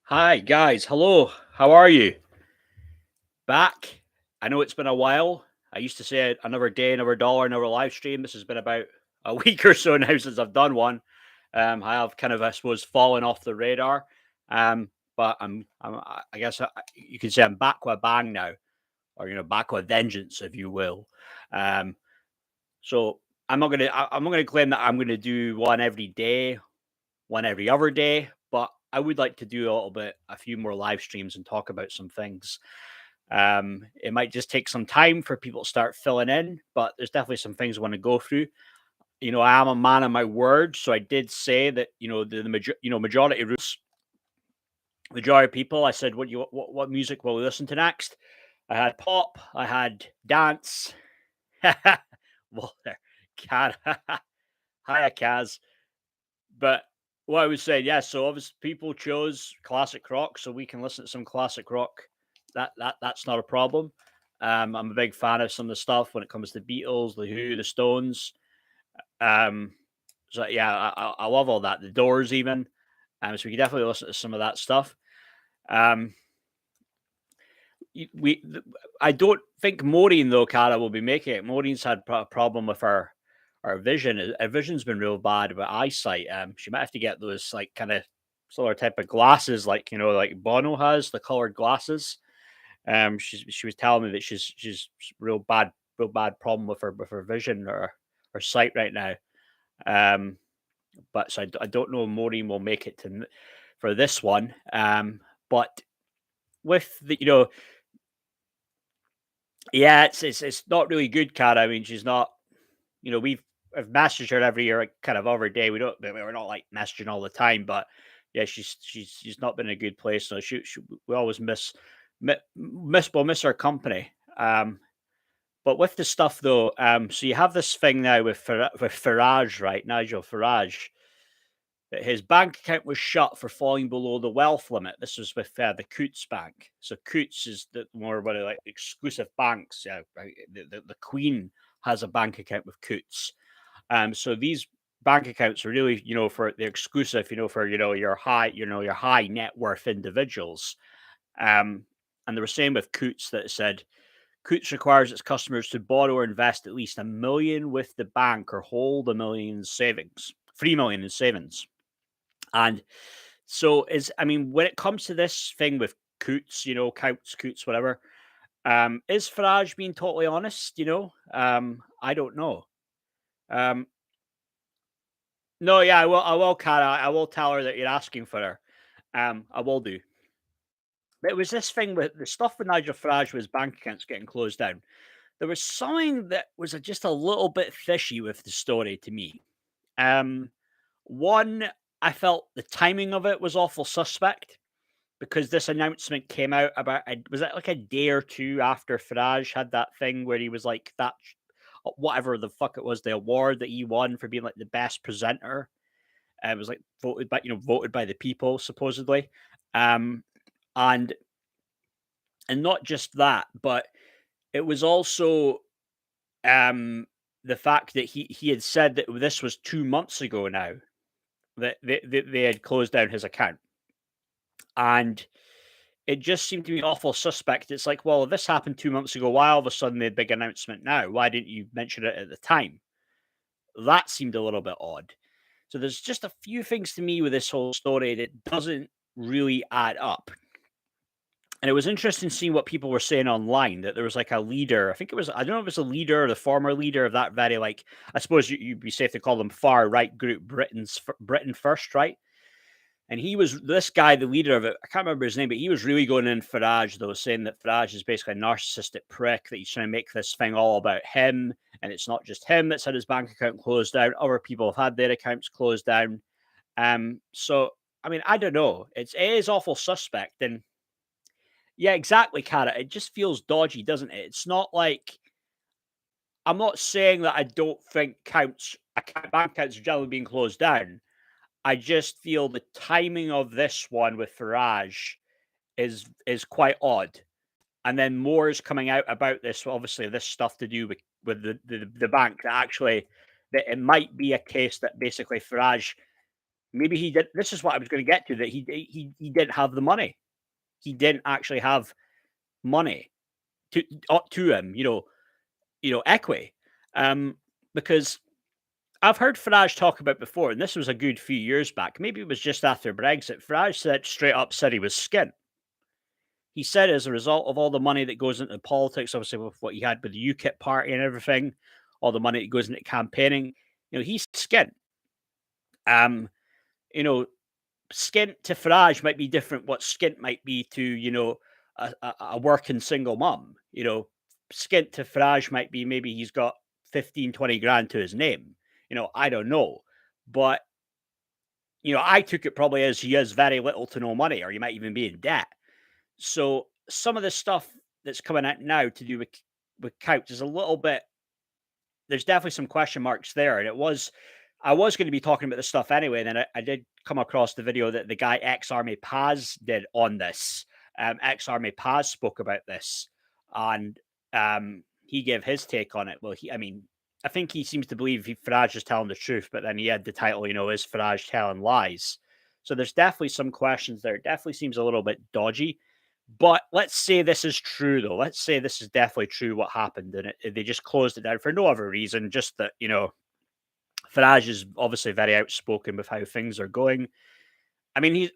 Hi, guys. Hello. How are you? Back. I know it's been a while. I used to say another day, another dollar, another live stream. This has been about a week or so now since I've done one. I have kind of, I suppose, fallen off the radar. But I guess you can say I'm back with a bang now, or back with vengeance, if you will. Um, so I'm not gonna claim that I'm gonna do one every day, one every other day, but I would like to do a few more live streams and talk about some things. It might just take some time for people to start filling in, but there's definitely some things I want to go through. I am a man of my word, so I did say that majority rules. Majority of people, I said, what music will we listen to next? I had pop, I had dance. Well, there, Kaz, hi, Kaz. But what I was saying, yeah, so obviously people chose classic rock, so we can listen to some classic rock. That's not a problem. I'm a big fan of some of the stuff when it comes to Beatles, the Who, the Stones. Um, so yeah, I love all that. The Doors, even. So we can definitely listen to some of that stuff. Um, y- we, th- I don't think Maureen though, Cara, will be making it. Maureen's had a problem with her vision. Her vision's been real bad with eyesight. She might have to get those like kind of similar type of glasses, like like Bono has the colored glasses. She was telling me that she's real bad problem with her vision or her sight right now. Um, but so I don't know if Maureen will make it for this one. But with the yeah, it's not really good, Cara. I mean, she's not. I've messaged her every year, like, kind of every day. We're not like messaging all the time, but yeah, she's not been in a good place. So we always miss her company. But with the stuff though, so you have this thing now with Farage, right? Nigel Farage, that his bank account was shut for falling below the wealth limit. This was with the Coutts Bank. So Coutts is more of like exclusive banks. Yeah, right? The Queen has a bank account with Coutts. So these bank accounts are really, for the exclusive, for your high net worth individuals. Um, and they were saying with Coutts that it said Coutts requires its customers to borrow or invest at least 1 million with the bank or hold 1 million in savings, 3 million in savings. And so I mean, when it comes to this thing with Coutts, Coutts, whatever, is Farage being totally honest? I don't know. Um, no, yeah, I will, Cara. I will tell her that you're asking for her. I will do. But it was this thing with the stuff with Nigel Farage with his bank accounts getting closed down. There was something that was just a little bit fishy with the story to me. Um, One, I felt the timing of it was awful suspect because this announcement came out about was it like a day or two after Farage had that thing where he was like that whatever the fuck it was, the award that he won for being like the best presenter. It was like voted by the people supposedly. Um, and not just that, but it was also um the fact that he had said that this was 2 months ago now that they had closed down his account. And it just seemed to be awful suspect. It's like, well, if this happened 2 months ago, why all of a sudden the big announcement now? Why didn't you mention it at the time? That seemed a little bit odd. So there's just a few things to me with this whole story that doesn't really add up. And it was interesting seeing what people were saying online that there was like a leader. I think it was, I don't know if it was a leader or the former leader of that very, like, I suppose you'd be safe to call them far right group, Britain First, right? And he was this guy, the leader of it. I can't remember his name, but he was really going in Farage, though, saying that Farage is basically a narcissistic prick, that he's trying to make this thing all about him. And it's not just him that's had his bank account closed down. Other people have had their accounts closed down. So I mean, I don't know. It is awful suspect. And yeah, exactly, Cara. It just feels dodgy, doesn't it? It's not like I'm not saying that I don't think bank accounts are generally being closed down. I just feel the timing of this one with Farage is quite odd. And then more is coming out about this. Obviously, this stuff to do with the bank that actually that it might be a case that basically Farage maybe he did. This is what I was going to get to. That he didn't have the money. He didn't actually have money to up to him. Equi, um, because I've heard Farage talk about before, and this was a good few years back. Maybe it was just after Brexit. Farage said straight up said he was skint. He said as a result of all the money that goes into politics, obviously with what he had with the UKIP party and everything, all the money that goes into campaigning, he's skint. Um, you know, skint to Farage might be different. What skint might be to a working single mum. Skint to Farage might be maybe he's got 15, 20 grand to his name. I don't know, but I took it probably as he has very little to no money, or he might even be in debt. So some of the stuff that's coming out now to do with Coutts is a little bit. There's definitely some question marks there, and I was going to be talking about this stuff anyway. And then I did come across the video that the guy ex Army Paz did on this. Ex Army Paz spoke about this, and he gave his take on it. Well, I think he seems to believe Farage is telling the truth, but then he had the title, is Farage telling lies? So there's definitely some questions there. It definitely seems a little bit dodgy. But let's say this is true, though. Let's say this is definitely true what happened, and they just closed it down for no other reason, just that Farage is obviously very outspoken with how things are going. I mean,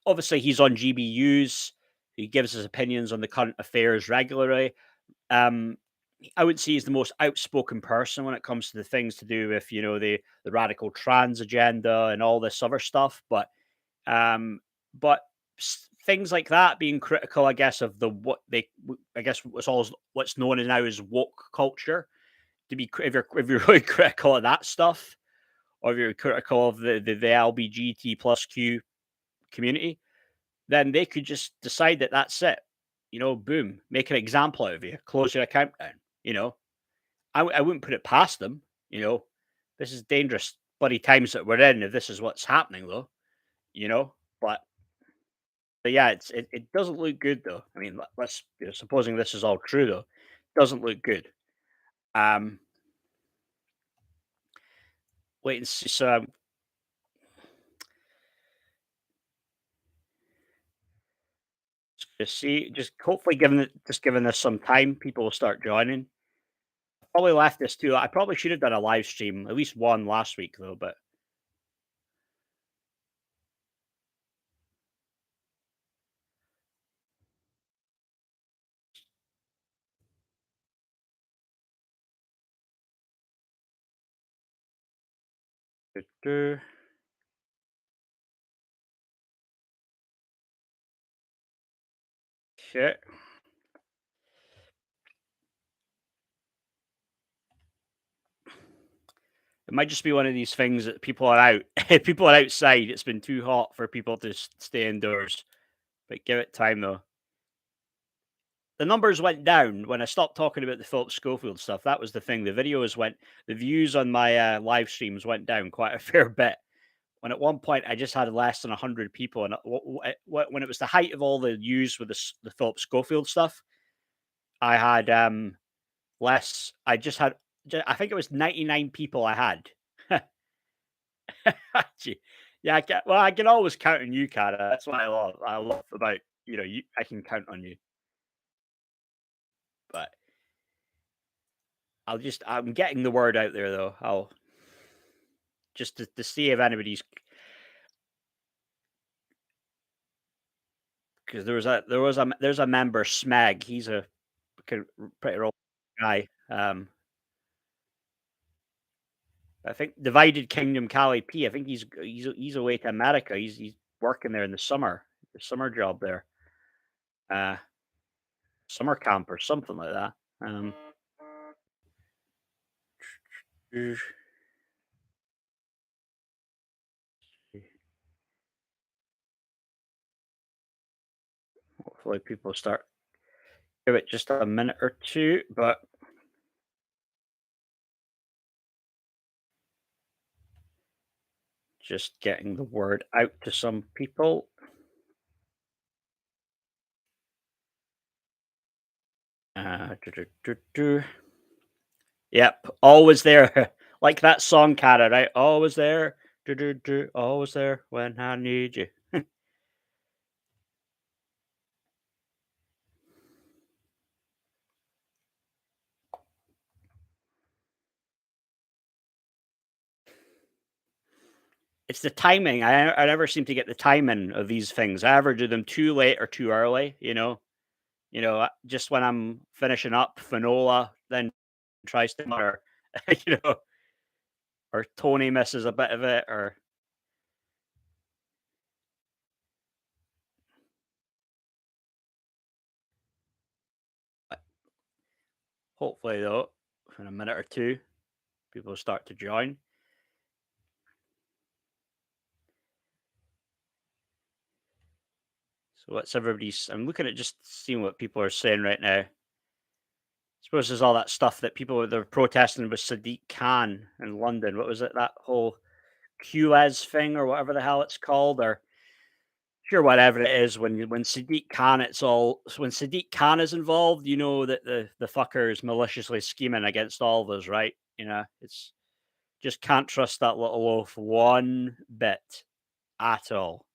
obviously he's on GBUs. He gives his opinions on the current affairs regularly. Um, I would say he's the most outspoken person when it comes to the things to do with the radical trans agenda and all this other stuff. Um, but things like that, being critical, I guess, of I guess what's known now as woke culture. If you're really critical of that stuff, or if you're critical of the LBGT plus Q community, then they could just decide that that's it. Boom, make an example out of you, close your account down. I wouldn't put it past them. This is dangerous bloody times that we're in. If this is what's happening, though, you know, but yeah, it doesn't look good though. I mean, let's supposing this is all true though, doesn't look good. Um, wait and see. So just hopefully giving this some time, people will start joining. Probably left this too. I probably should have done a live stream, at least one last week though. But shit. It might just be one of these things that people are out. People are outside. It's been too hot for people to stay indoors. But give it time though. The numbers went down when I stopped talking about the Philip Schofield stuff. That was the thing. The views on my live streams went down quite a fair bit. When at one point I just had less than 100 people, and when it was the height of all the news with the Philip Schofield stuff, I had less. I just had, I think it was 99 people I had. Gee. Yeah, I can always count on you, Cara. That's what I love. I love about you. I can count on you, but I'm getting the word out there though. I'll just to see if anybody's, because there's a member Smeg. He's a pretty old guy. I think Divided Kingdom Cali P. I think he's away to America. He's working there in the summer job there, uh, summer camp or something like that. Hopefully people start. Give it just a minute or two, but just getting the word out to some people. Do, do, do, do. Yep, always there. Like that song, Cara, right? Always there. Always there when I need you. It's the timing. I never seem to get the timing of these things. I ever do them too late or too early, you know? Just when I'm finishing up Finola, then tries to or you know, or Tony misses a bit of it, or hopefully though, in a minute or two, people start to join. So what's everybody's? I'm looking at just seeing what people are saying right now. I suppose there's all that stuff that people they're protesting with Sadiq Khan in London. What was it? That whole QS thing or whatever the hell it's called, or sure, whatever it is. When Sadiq Khan, it's all when Sadiq Khan is involved. You know that the fucker is maliciously scheming against all of us, right? It's just can't trust that little loaf one bit at all.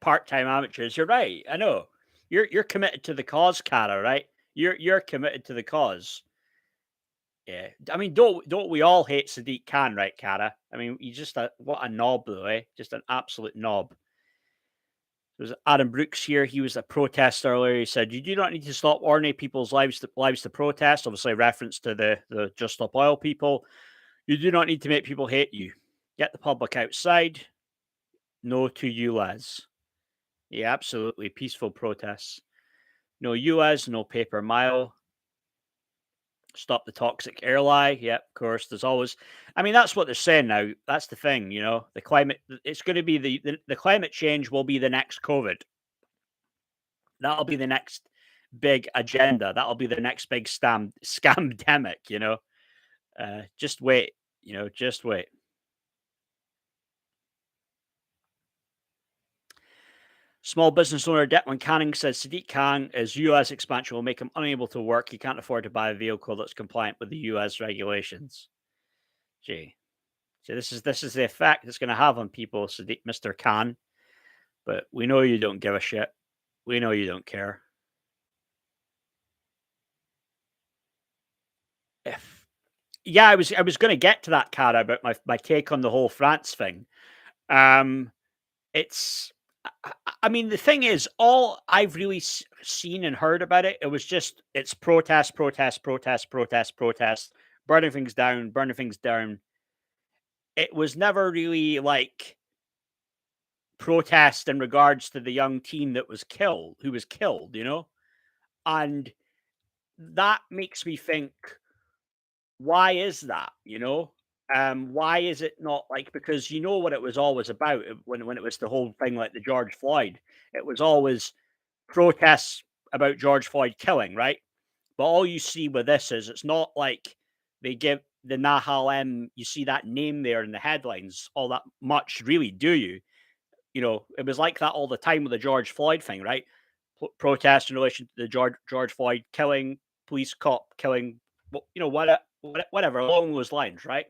Part-time amateurs. You're right. I know. You're committed to the cause, Cara, right? You're committed to the cause. Yeah. I mean, don't we all hate Sadiq Khan, right, Cara? I mean, he's just what a knob though, eh? Just an absolute knob. There's Adam Brooks here. He was a protest earlier. He said, "You do not need to stop ordinary people's lives to protest." Obviously, reference to the Just Stop Oil people. You do not need to make people hate you. Get the public outside. No to you, lads. Yeah, absolutely. Peaceful protests. No US, no paper mile. Stop the toxic air lie. Yep, of course. There's always, I mean, that's what they're saying now. That's the thing, the climate, it's going to be the climate change will be the next COVID. That'll be the next big agenda. That'll be the next big scamdemic. Just wait, just wait. Small business owner Declan Canning says Sadiq Khan's US expansion will make him unable to work. He can't afford to buy a vehicle that's compliant with the US regulations. Gee. So this is the effect it's going to have on people, Sadiq, Mr. Khan. But we know you don't give a shit. We know you don't care. If Yeah, I was going to get to that, Cara, about my take on the whole France thing. Um, it's I mean, the thing is, all I've really seen and heard about it, it was just it's protest, protest, protest, protest, protest, burning things down. It was never really like protest in regards to the young teen who was killed. And that makes me think, why is that? Why is it not like because you know what it was always about when it was the whole thing like the George Floyd, it was always protests about George Floyd killing, right? But all you see with this is it's not like they give the Nahal M, you see that name there in the headlines all that much, really, do you? It was like that all the time with the George Floyd thing, right? Protest in relation to the George Floyd killing, police cop killing, whatever along those lines, right?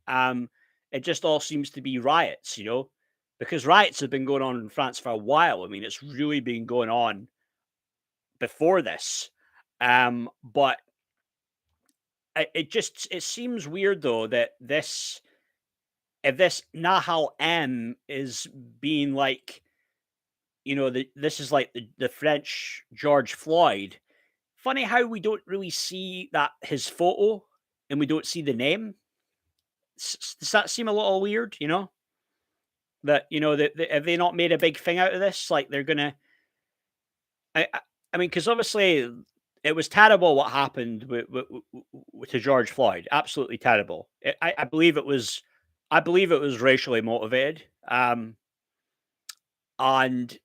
Um, it just all seems to be riots, because riots have been going on in France for a while. I mean, it's really been going on before this, but it seems weird though that this if this Nahal M is being like this is like the French George Floyd. Funny how we don't really see that his photo and we don't see the name. Does that seem a little weird? That have they not made a big thing out of this? Like they're gonna. I mean, because obviously it was terrible what happened to George Floyd. Absolutely terrible. I believe it was. I believe it was racially motivated. And I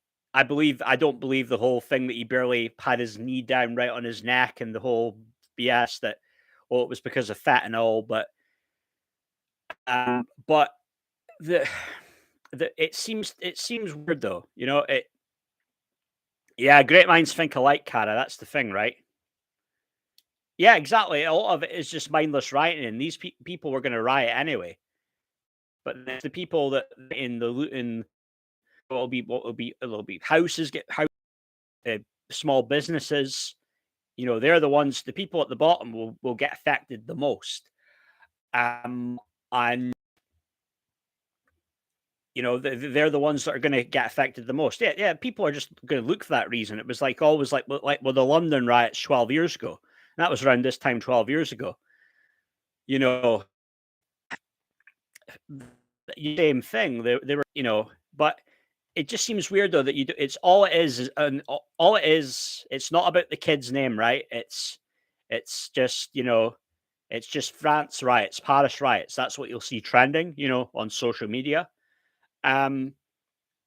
don't believe the whole thing that he barely had his knee down right on his neck and the whole BS that, it was because of fentanyl. But the it seems weird though. Yeah, great minds think alike, Cara. That's the thing, right? Yeah, exactly. A lot of it is just mindless rioting, and these people were going to riot anyway. But the people that in the looting, it'll be houses get house, uh, small businesses. They're the ones. The people at the bottom will get affected the most. And they're the ones that are going to get affected the most. Yeah, yeah. People are just going to look for that reason. It was like always like the London riots 12 years ago. And that was around this time 12 years ago. You know, same thing. They were, but it just seems weird though that it's all it is, and all it is. It's not about the kid's name, right? It's just it's just France riots, Paris riots. That's what you'll see trending, on social media. Um,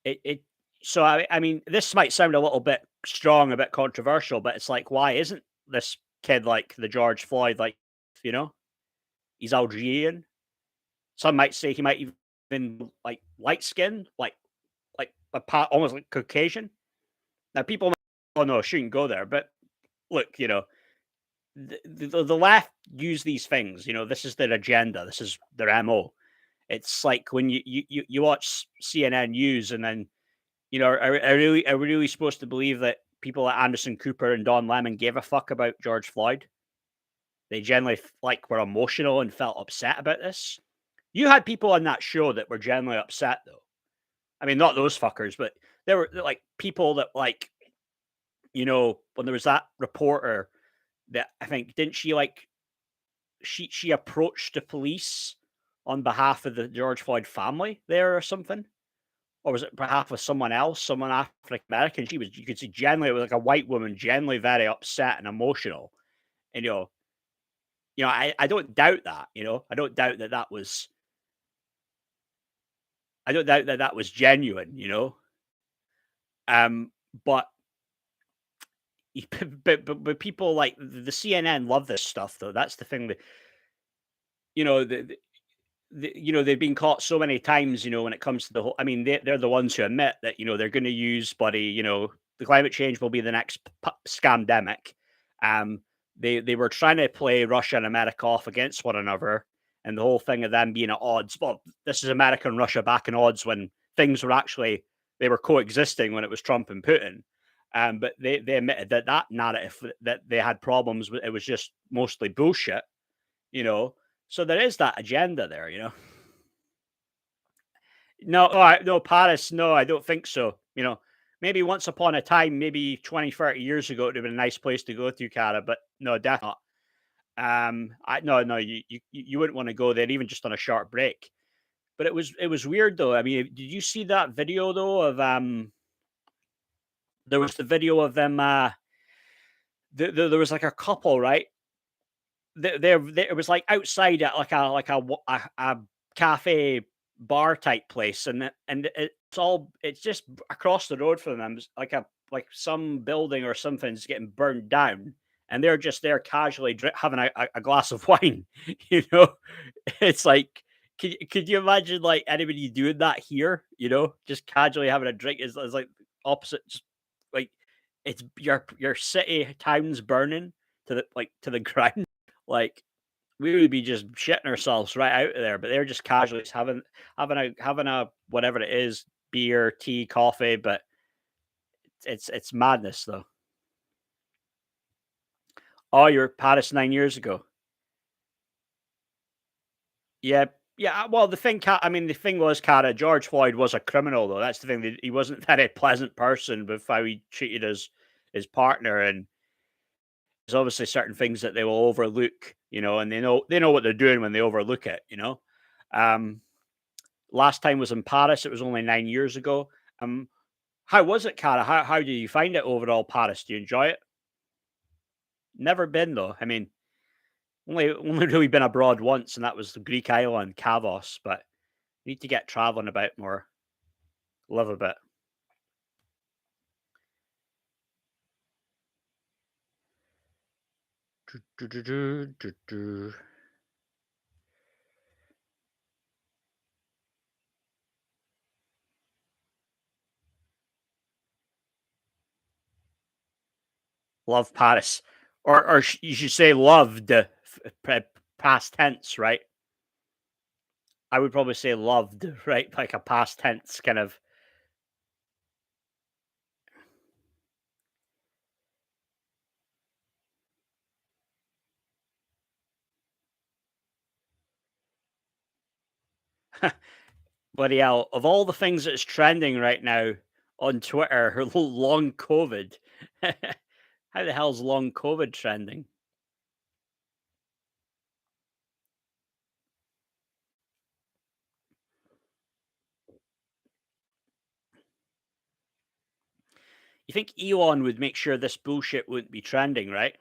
it so I mean, this might sound a little bit strong, a bit controversial, but it's like, why isn't this kid like the George Floyd? Like, you know, he's Algerian. Some might say he might even like light skin, like almost like Caucasian. Now people might, oh no, shouldn't go there. But look, the left use these things. This is their agenda. This is their mo. It's like when you watch CNN news, and then are really supposed to believe that people like Anderson Cooper and Don Lemon gave a fuck about George Floyd? They generally like were emotional and felt upset about this. You had people on that show that were generally upset though. I mean, not those fuckers, but there were like people that like, when there was that reporter that I think didn't she like she approached the police on behalf of the George Floyd family there or something? Or was it on behalf of someone else, someone African American? You could see generally it was like a white woman, generally very upset and emotional. And I don't doubt that, I don't doubt that that was I don't doubt that that was genuine. Um, but but people like the CNN love this stuff though. That's the thing that you know they've been caught so many times. When it comes to the whole. I mean, they're the ones who admit that they're going to use, buddy. The climate change will be the next scamdemic. Um, they were trying to play Russia and America off against one another, and the whole thing of them being at odds. Well, this is America and Russia back in odds when things were actually they were coexisting when it was Trump and Putin. But they admitted that that narrative that they had problems with, it was just mostly bullshit. You know, so there is that agenda there. No, no, Paris, no, I don't think so. Maybe once upon a time, maybe 20, 30 years ago, it would have been a nice place to go to, Cara, but no, definitely not. No, you wouldn't want to go there, even just on a short break. But it was weird though. I mean, did you see that video though of there was the video of them there was like a couple, right? It was like outside at like a cafe bar type place, and it's just across the road from them. It's like some building or something's getting burned down, and they're just there casually having a glass of wine. You know, it's like. Could you imagine like anybody doing that here? Just casually having a drink is like opposite. Just like it's your city town's burning to the ground. Like, we would be just shitting ourselves right out of there, but they're just casually just having a whatever it is, beer, tea, coffee, but it's madness though. Oh, you're Paris 9 years ago. Yeah, yeah. Well, I mean, the thing was, Cara, George Floyd was a criminal though. That's the thing. He wasn't that a pleasant person with how he treated his partner, and there's obviously certain things that they will overlook, and they know what they're doing when they overlook it. Um, Last time was in Paris. It was only 9 years ago. Um, how was it, Cara? How did you find it overall, Paris? Do you enjoy it? Never been though. I mean, only really been abroad once, and that was the Greek island, Kavos. But need to get traveling about more, live a bit. Love Paris. or you should say loved, past tense, right? I would probably say loved, right? Like a past tense kind of. Bloody hell, of all the things that's trending right now on Twitter, long COVID. How the hell's long COVID trending? You think Elon would make sure this bullshit wouldn't be trending, right?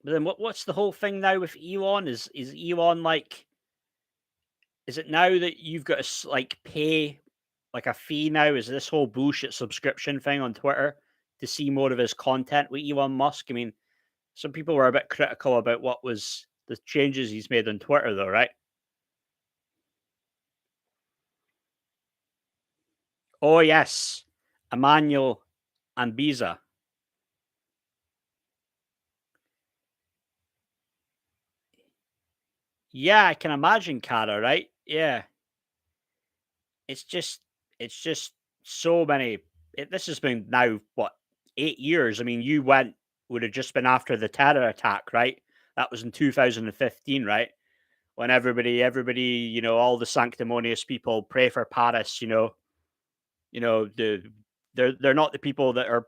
But then what's the whole thing now with Elon? Is Elon like, is it now that you've got to like pay like a fee now? Is this whole bullshit subscription thing on Twitter to see more of his content with Elon Musk? I mean, some people were a bit critical about what was the changes he's made on Twitter, though, right? Oh yes, Emmanuel and Biza. Yeah, I can imagine, Cara. Right? Yeah, it's just, it's just so many. This has been now what, 8 years. I mean, you went, would have just been after the terror attack, right? That was in 2015, right? When everybody, all the sanctimonious people pray for Paris. The they're not the people that are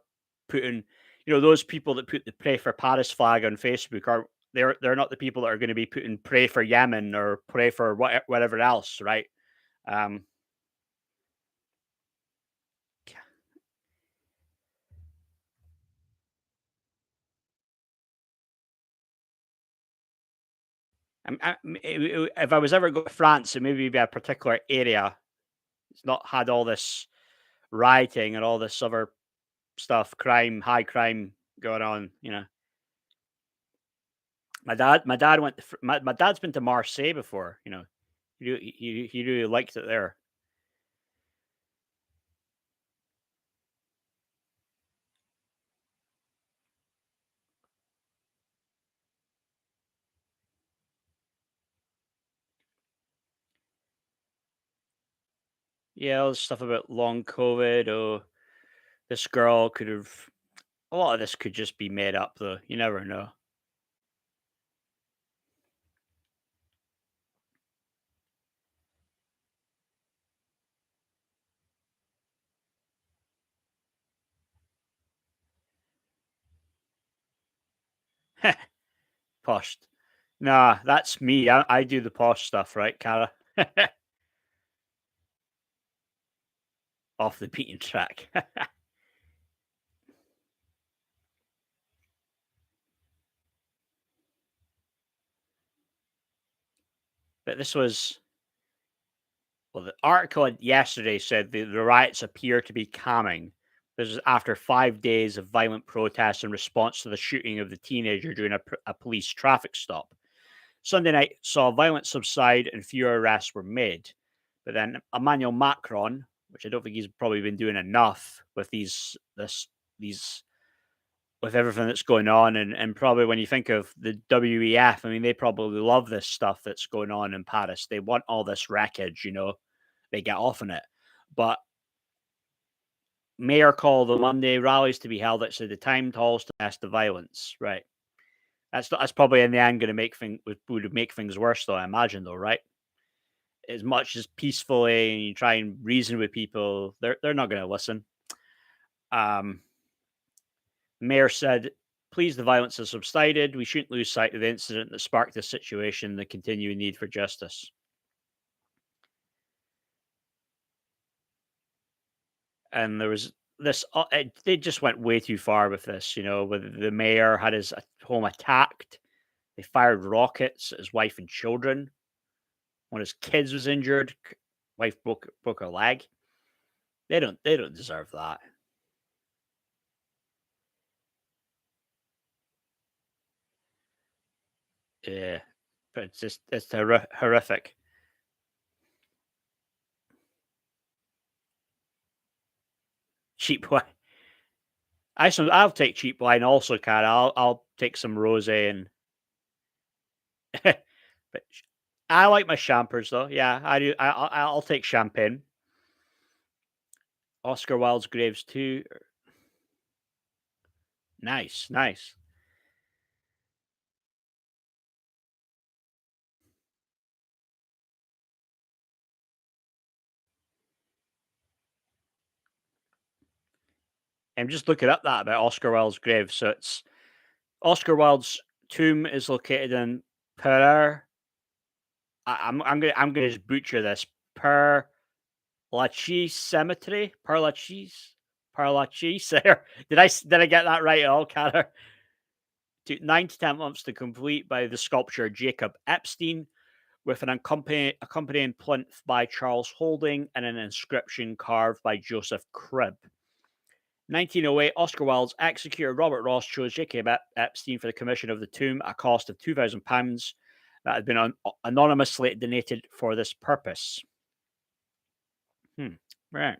putting, those people that put the pray for Paris flag on Facebook are, they're not the people that are going to be putting pray for Yemen or pray for whatever else, right? Um, if I was ever going to France, it maybe be a particular area. It's not had all this rioting and all this other stuff, high crime going on. My dad went. My dad's been to Marseille before. He really liked it there. Yeah, all this stuff about long COVID. Oh, this girl could have. A lot of this could just be made up, though. You never know. Posh. Nah, that's me. I do the posh stuff, right, Cara? Off the beaten track. But this was, well, the article yesterday said the riots appear to be calming. This is after 5 days of violent protests in response to the shooting of the teenager during a police traffic stop. Sunday night saw violence subside and fewer arrests were made. But then Emmanuel Macron, which I don't think he's probably been doing enough with these with everything that's going on, and probably when you think of the WEF, I mean, they probably love this stuff that's going on in Paris. They want all this wreckage, they get off on it. But Mayor called the Monday rallies to be held outside the time halls to test the violence. Right. That's probably in the end going to would make things worse, though. I imagine, though, right? As much as peacefully and you try and reason with people, they're not going to listen. Um, Mayor said, "Please, the violence has subsided. We shouldn't lose sight of the incident that sparked this situation and the continuing need for justice." And there was this, they just went way too far with this, with the mayor had his home attacked. They fired rockets at his wife and children. One of his kids was injured. Wife broke her leg. They don't deserve that. Yeah, but it's horrific. Cheap way. I'll take cheap wine also, Cara. I'll take some rosé and but I like my champers though. Yeah, I do. I'll take champagne. Oscar Wilde's graves too. Nice, nice. I'm just looking up that about Oscar Wilde's grave. So it's Oscar Wilde's tomb is located in Per. I'm gonna just butcher this. Per Lachaise Cemetery. Per Lachaise. Per Lachaise. There. Did I get that right at all, Cara? 9 to 10 months to complete by the sculptor Jacob Epstein, with an accompanying plinth by Charles Holding and an inscription carved by Joseph Cribb. 1908, Oscar Wilde's executor Robert Ross chose Jacob Epstein for the commission of the tomb at a cost of £2,000 that had been anonymously donated for this purpose. Right.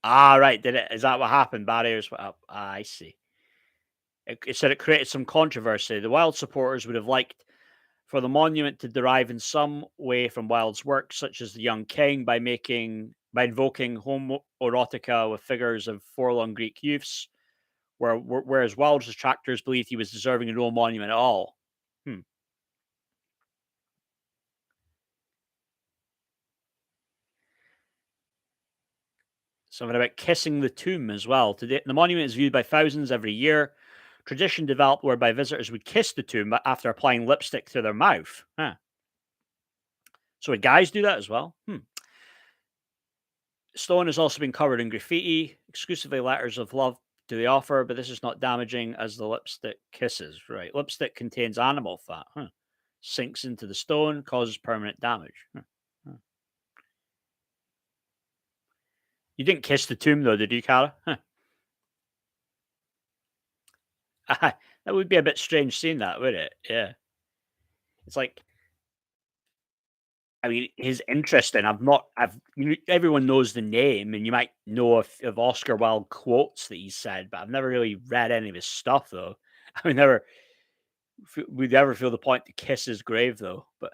Right. Did it? Is that what happened? Barriers went up. I see. It said it created some controversy. The Wilde supporters would have liked for the monument to derive in some way from Wilde's work, such as The Young King, by invoking homoerotica with figures of forlorn Greek youths, whereas Wilde's detractors believed he was deserving of no monument at all. Hmm. Something about kissing the tomb as well. Today, the monument is viewed by thousands every year. Tradition developed whereby visitors would kiss the tomb after applying lipstick to their mouth. Huh. So would guys do that as well? Stone has also been covered in graffiti, exclusively letters of love to the offer, but this is not damaging as the lipstick kisses. Right. Lipstick contains animal fat. Huh. Sinks into the stone, causes permanent damage. Huh. Huh. You didn't kiss the tomb though, did you, Cara? Huh. That would be a bit strange seeing that, would it? Yeah. It's like, I mean, he's interesting. Everyone knows the name, and you might know of Oscar Wilde quotes that he said, but I've never really read any of his stuff though. I would never would ever feel the point to kiss his grave though. But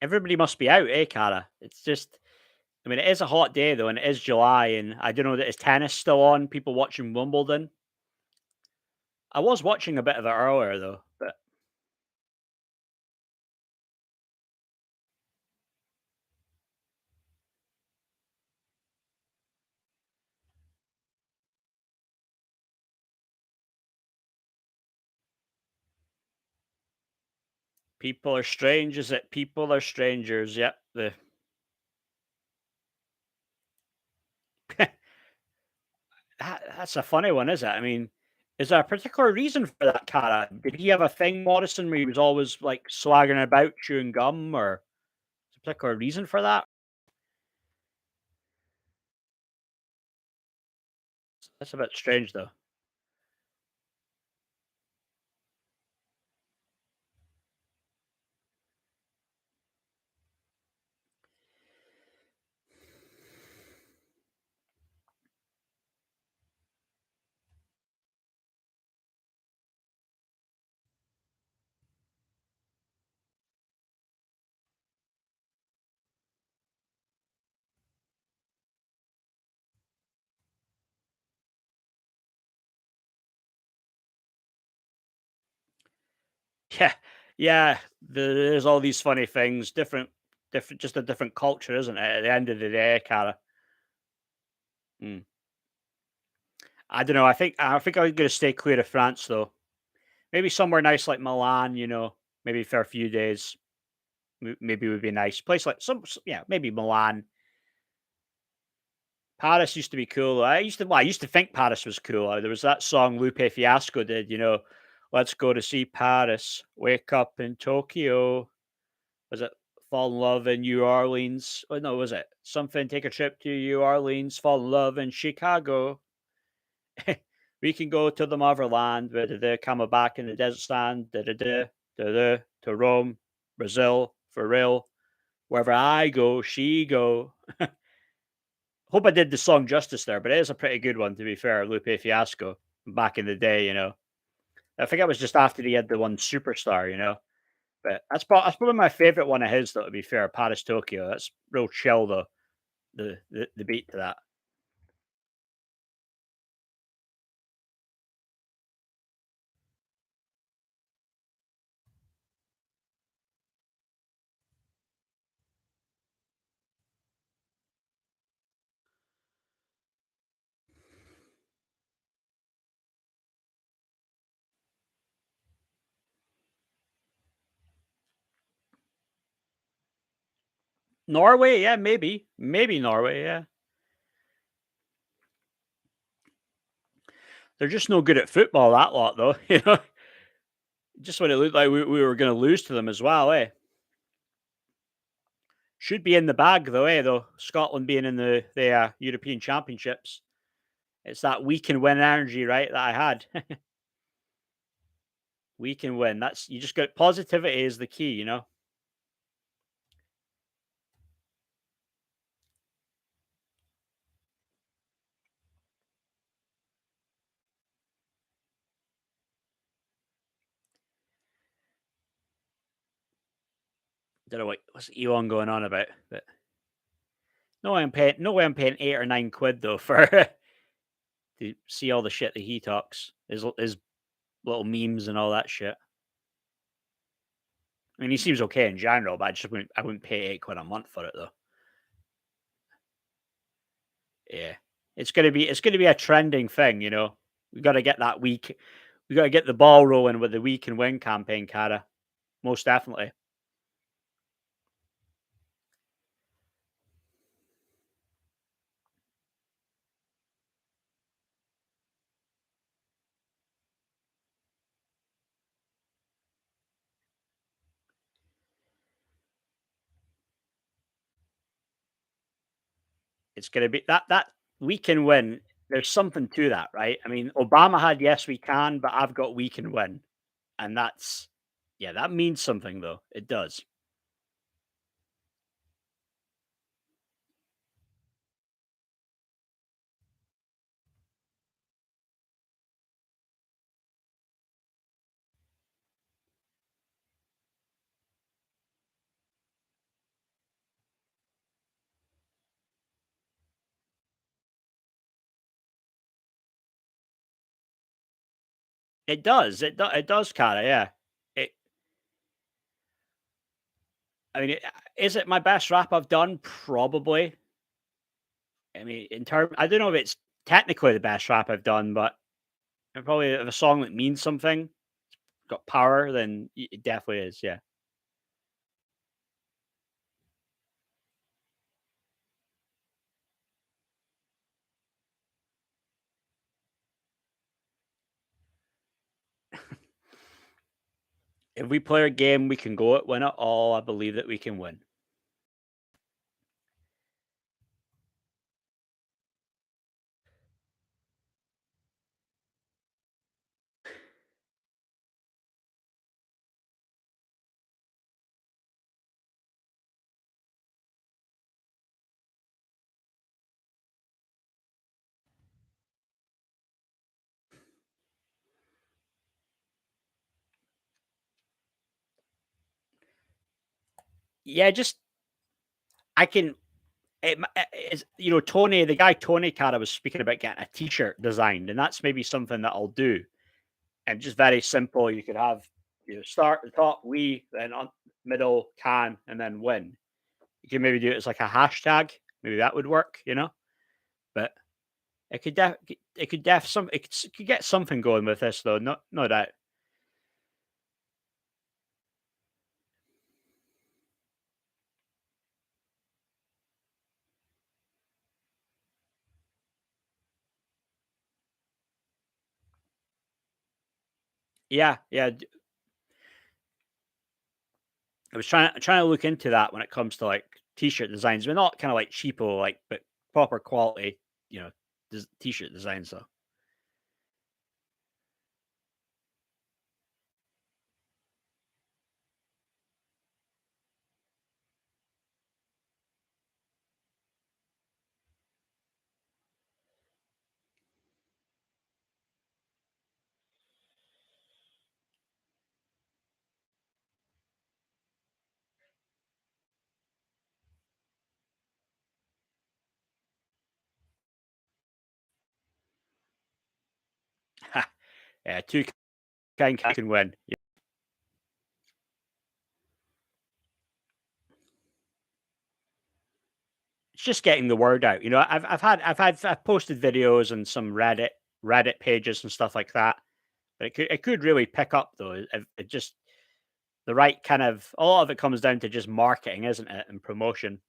everybody must be out, eh, Cara? It's just, I mean, it is a hot day though, and it is July, and I don't know that is tennis still on. People watching Wimbledon. I was watching a bit of it earlier though, but people are strange. Is it? People are strangers. Yep. The that's a funny one, is it? I mean, is there a particular reason for that, Cara? Did he have a thing, Morrison, where he was always like swaggering about chewing gum, or is there a particular reason for that? That's a bit strange, though. Yeah, yeah. There's all these funny things, different, just a different culture, isn't it? At the end of the day, Cara. Mm. I don't know. I think I'm gonna stay clear of France, though. Maybe somewhere nice like Milan. Maybe for a few days. Maybe would be nice. Place like yeah, maybe Milan. Paris used to be cool. I used to think Paris was cool. There was that song Lupe Fiasco did, "Let's go to see Paris. Wake up in Tokyo." Was it fall in love in New Orleans. Oh no, was it something? Take a trip to New Orleans, fall in love in Chicago. We can go to the motherland, come back in the desert sand, to Rome, Brazil, for real. Wherever I go, she go. Hope I did the song justice there, but it is a pretty good one, to be fair. Lupe Fiasco back in the day, you know. I think it was just after he had the one Superstar, you know. But that's probably my favorite one of his, though. To be fair, Paris Tokyo. That's real chill, though. The beat to that. Norway, yeah, maybe Norway, yeah. They're just no good at football. That lot, though. You know, just when it looked like we were going to lose to them as well, eh? Should be in the bag though, eh? Though Scotland being in the European Championships, it's that we can win energy, right? That I had. We can win. That's you just got positivity is the key, you know. Don't know what's Elon going on about, but no way I'm paying 8 or 9 quid though for to see all the shit that he talks. His little memes and all that shit. I mean, he seems okay in general, but I wouldn't pay 8 quid a month for it though. Yeah. It's gonna be a trending thing, you know. We gotta get that week we gotta get the ball rolling with the "We Can Win" campaign, Cara. Most definitely. It's gonna be that "We Can Win." There's something to that, right? I mean, Obama had "Yes, we can," but I've got "We Can Win," and that's yeah, that means something though. It does. It does, Cara, yeah. It I mean, is it my best rap I've done? Probably. I mean, I don't know if it's technically the best rap I've done, but probably if a song that means something, got power, then it definitely is, yeah. If we play a game, we can go it, win it all. I believe that we can win. Yeah, just I can. It's, you know, Tony, the guy Tony Cara was speaking about getting a T-shirt designed, and that's maybe something that I'll do. And just very simple. You could have start at the top, we, then on middle, can, and then win. You can maybe do it as like a hashtag. Maybe that would work, you know. But it could get something going with this though. No doubt. Yeah, yeah. I was trying to look into that when it comes to like t-shirt designs, but not kind of like cheapo, like but proper quality, you know, t-shirt designs. So yeah, two can win. Yeah. It's just getting the word out. You know, I've posted videos and some Reddit pages and stuff like that. But it could really pick up though. It just the right kind of a lot of it comes down to just marketing, isn't it, and promotion.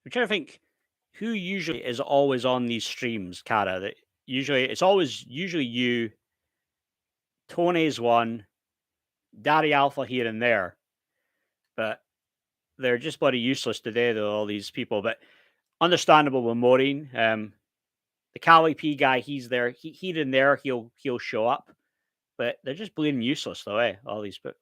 I'm trying to think who usually is always on these streams, Cara. That usually it's always usually you, Tony's one, Daddy Alpha here and there, but they're just bloody useless today though, all these people. But understandable with Maureen. The Cali P guy, he's there. He in there, he'll show up. But they're just bleeding useless though, eh? All these but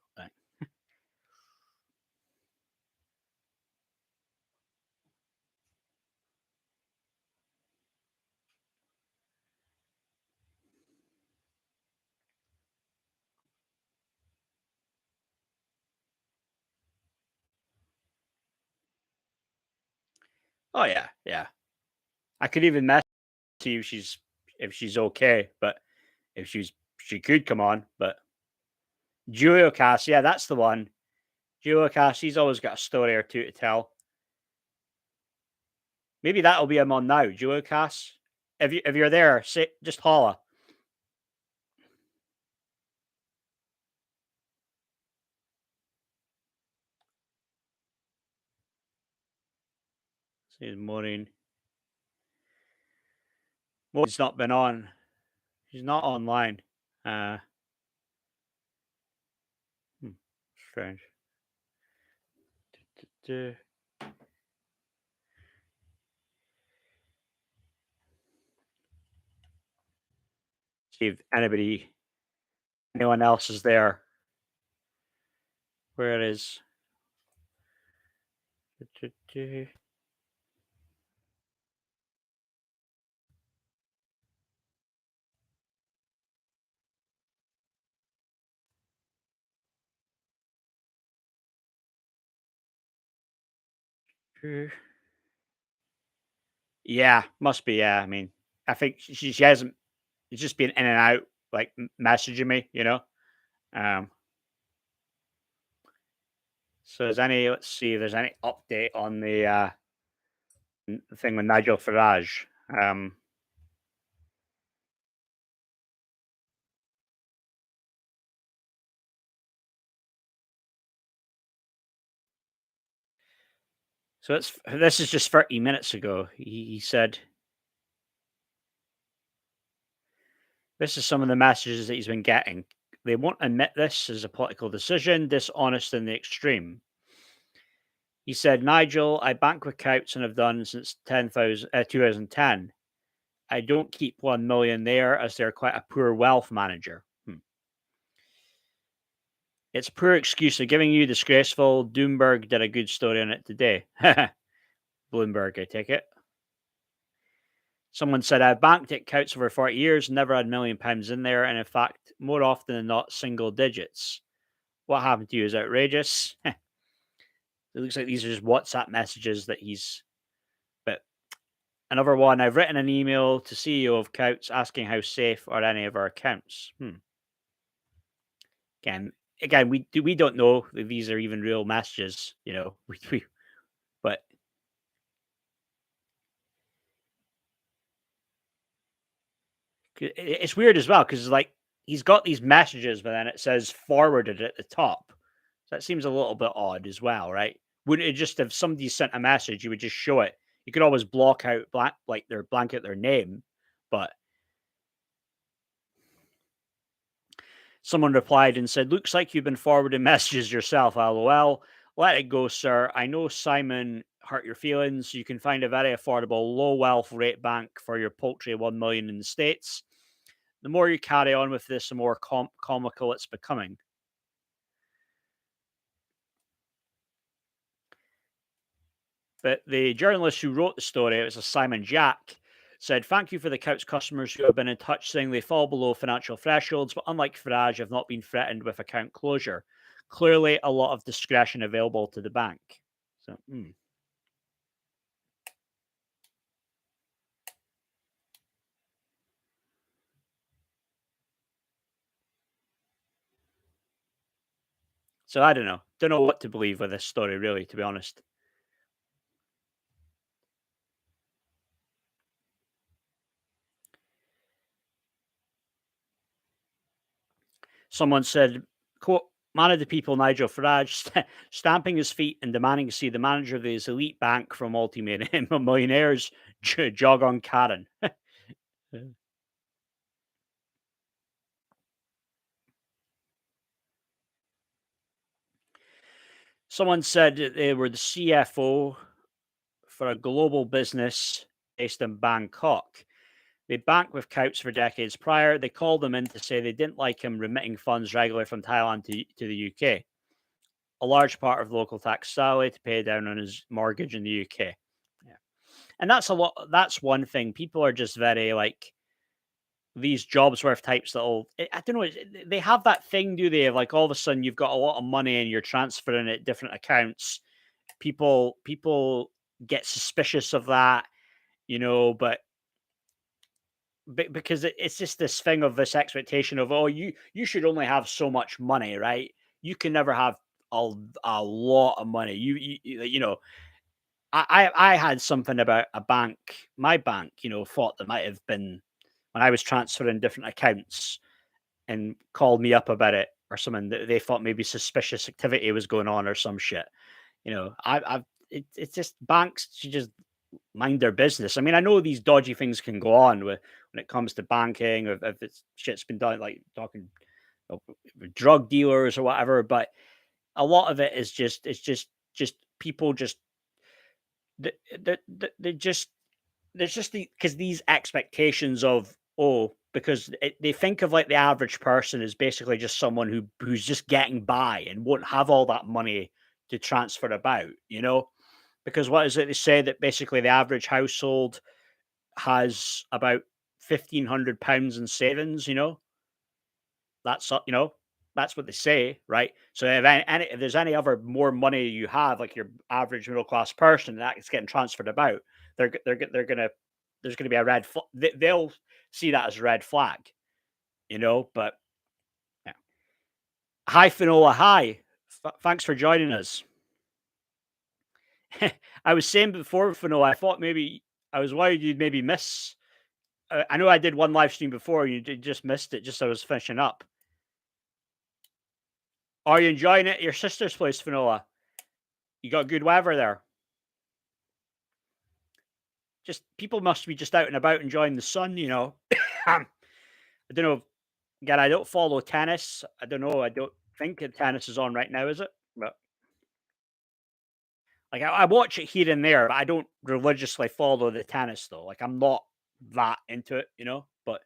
oh yeah, yeah. I could even mess see if she's okay, but if she could come on, but Julio Cass, yeah, that's the one. Julio Cass, he's always got a story or two to tell. Maybe that'll be him on now, Julio Cass. If you're there, say just holla. Says Maureen. Maureen's not been on. She's not online. Uh hmm, strange. See if anyone else is there. Where it is. Yeah, must be. Yeah, I mean, I think she hasn't. It's just been in and out, like messaging me. You know. Um. So there's any? Let's see. If there's any update on the thing with Nigel Farage. Um. So this is just 30 minutes ago. He said this is some of the messages that he's been getting. They won't admit this as a political decision, dishonest in the extreme. He said, Nigel, I bank with Coutts and have done since 2010. I don't keep 1 million there as they're quite a poor wealth manager. It's a poor excuse. They're giving you disgraceful. Doomberg did a good story on it today. Bloomberg, I take it. Someone said, I've banked at Coutts over 40 years, never had £1 million in there, and in fact, more often than not, single digits. What happened to you is outrageous. It looks like these are just WhatsApp messages that he's. But Another one, I've written an email to CEO of Coutts asking how safe are any of our accounts. Again, we don't know if these are even real messages, but it's weird as well because like he's got these messages, but then it says forwarded at the top. So that seems a little bit odd as well, right? Wouldn't it just if somebody sent a message, you would just show it? You could always block out blank out their name, but someone replied and said, "Looks like you've been forwarding messages yourself, lol. Let it go, sir. I know Simon hurt your feelings. You can find a very affordable, low wealth rate bank for your paltry 1 million in the States. The more you carry on with this, the more comical it's becoming." But the journalist who wrote the story, it was a Simon Jack, said, "Thank you for the Couch customers who have been in touch saying they fall below financial thresholds, but unlike Farage, have not been threatened with account closure. Clearly, a lot of discretion available to the bank." So, so I don't know. Don't know what to believe with this story, really, to be honest. Someone said, quote, "Man of the people, Nigel Farage, stamping his feet and demanding to see the manager of his elite bank from multi-millionaires jog on Karen." Someone said that they were the CFO for a global business based in Bangkok. They banked with Coutts for decades prior. They called him in to say they didn't like him remitting funds regularly from Thailand to the UK. A large part of local tax salary to pay down on his mortgage in the UK. Yeah. And that's a lot. That's one thing. People are just very like these jobs worth types that'll, I don't know, they have that thing, do they? Of like all of a sudden you've got a lot of money and you're transferring it different accounts. People get suspicious of that, but because it's just this thing of this expectation of, oh, you should only have so much money, right? You can never have a, a lot of money. I had something about a bank, my bank, thought that might have been when I was transferring different accounts and called me up about it or something. They thought maybe suspicious activity was going on or some shit. It's just banks should just mind their business. I mean, I know these dodgy things can go on when it comes to banking, or if it's shit's been done, like talking with drug dealers or whatever. But a lot of it is just people just they just there's just because these expectations of, oh, because they think of like the average person as basically just someone who's just getting by and won't have all that money to transfer about. Because what is it they say that basically the average household has about £1,500 in savings. That's what they say, right? So if there's any other more money you have, like your average middle class person, that is getting transferred about, they're gonna there's gonna be a red flag. They'll see that as a red flag. But yeah. Hi, Finola. Hi. Thanks for joining us. I was saying before, Finola, I thought maybe I was worried you'd maybe miss. I know I did one live stream before. Just missed it. Just as I was finishing up. Are you enjoying it at your sister's place, Finola? You got good weather there. Just people must be just out and about enjoying the sun. I don't know. Again, I don't follow tennis. I don't know. I don't think that tennis is on right now, is it? But like I watch it here and there, but I don't religiously follow the tennis though. Like I'm not that into it. But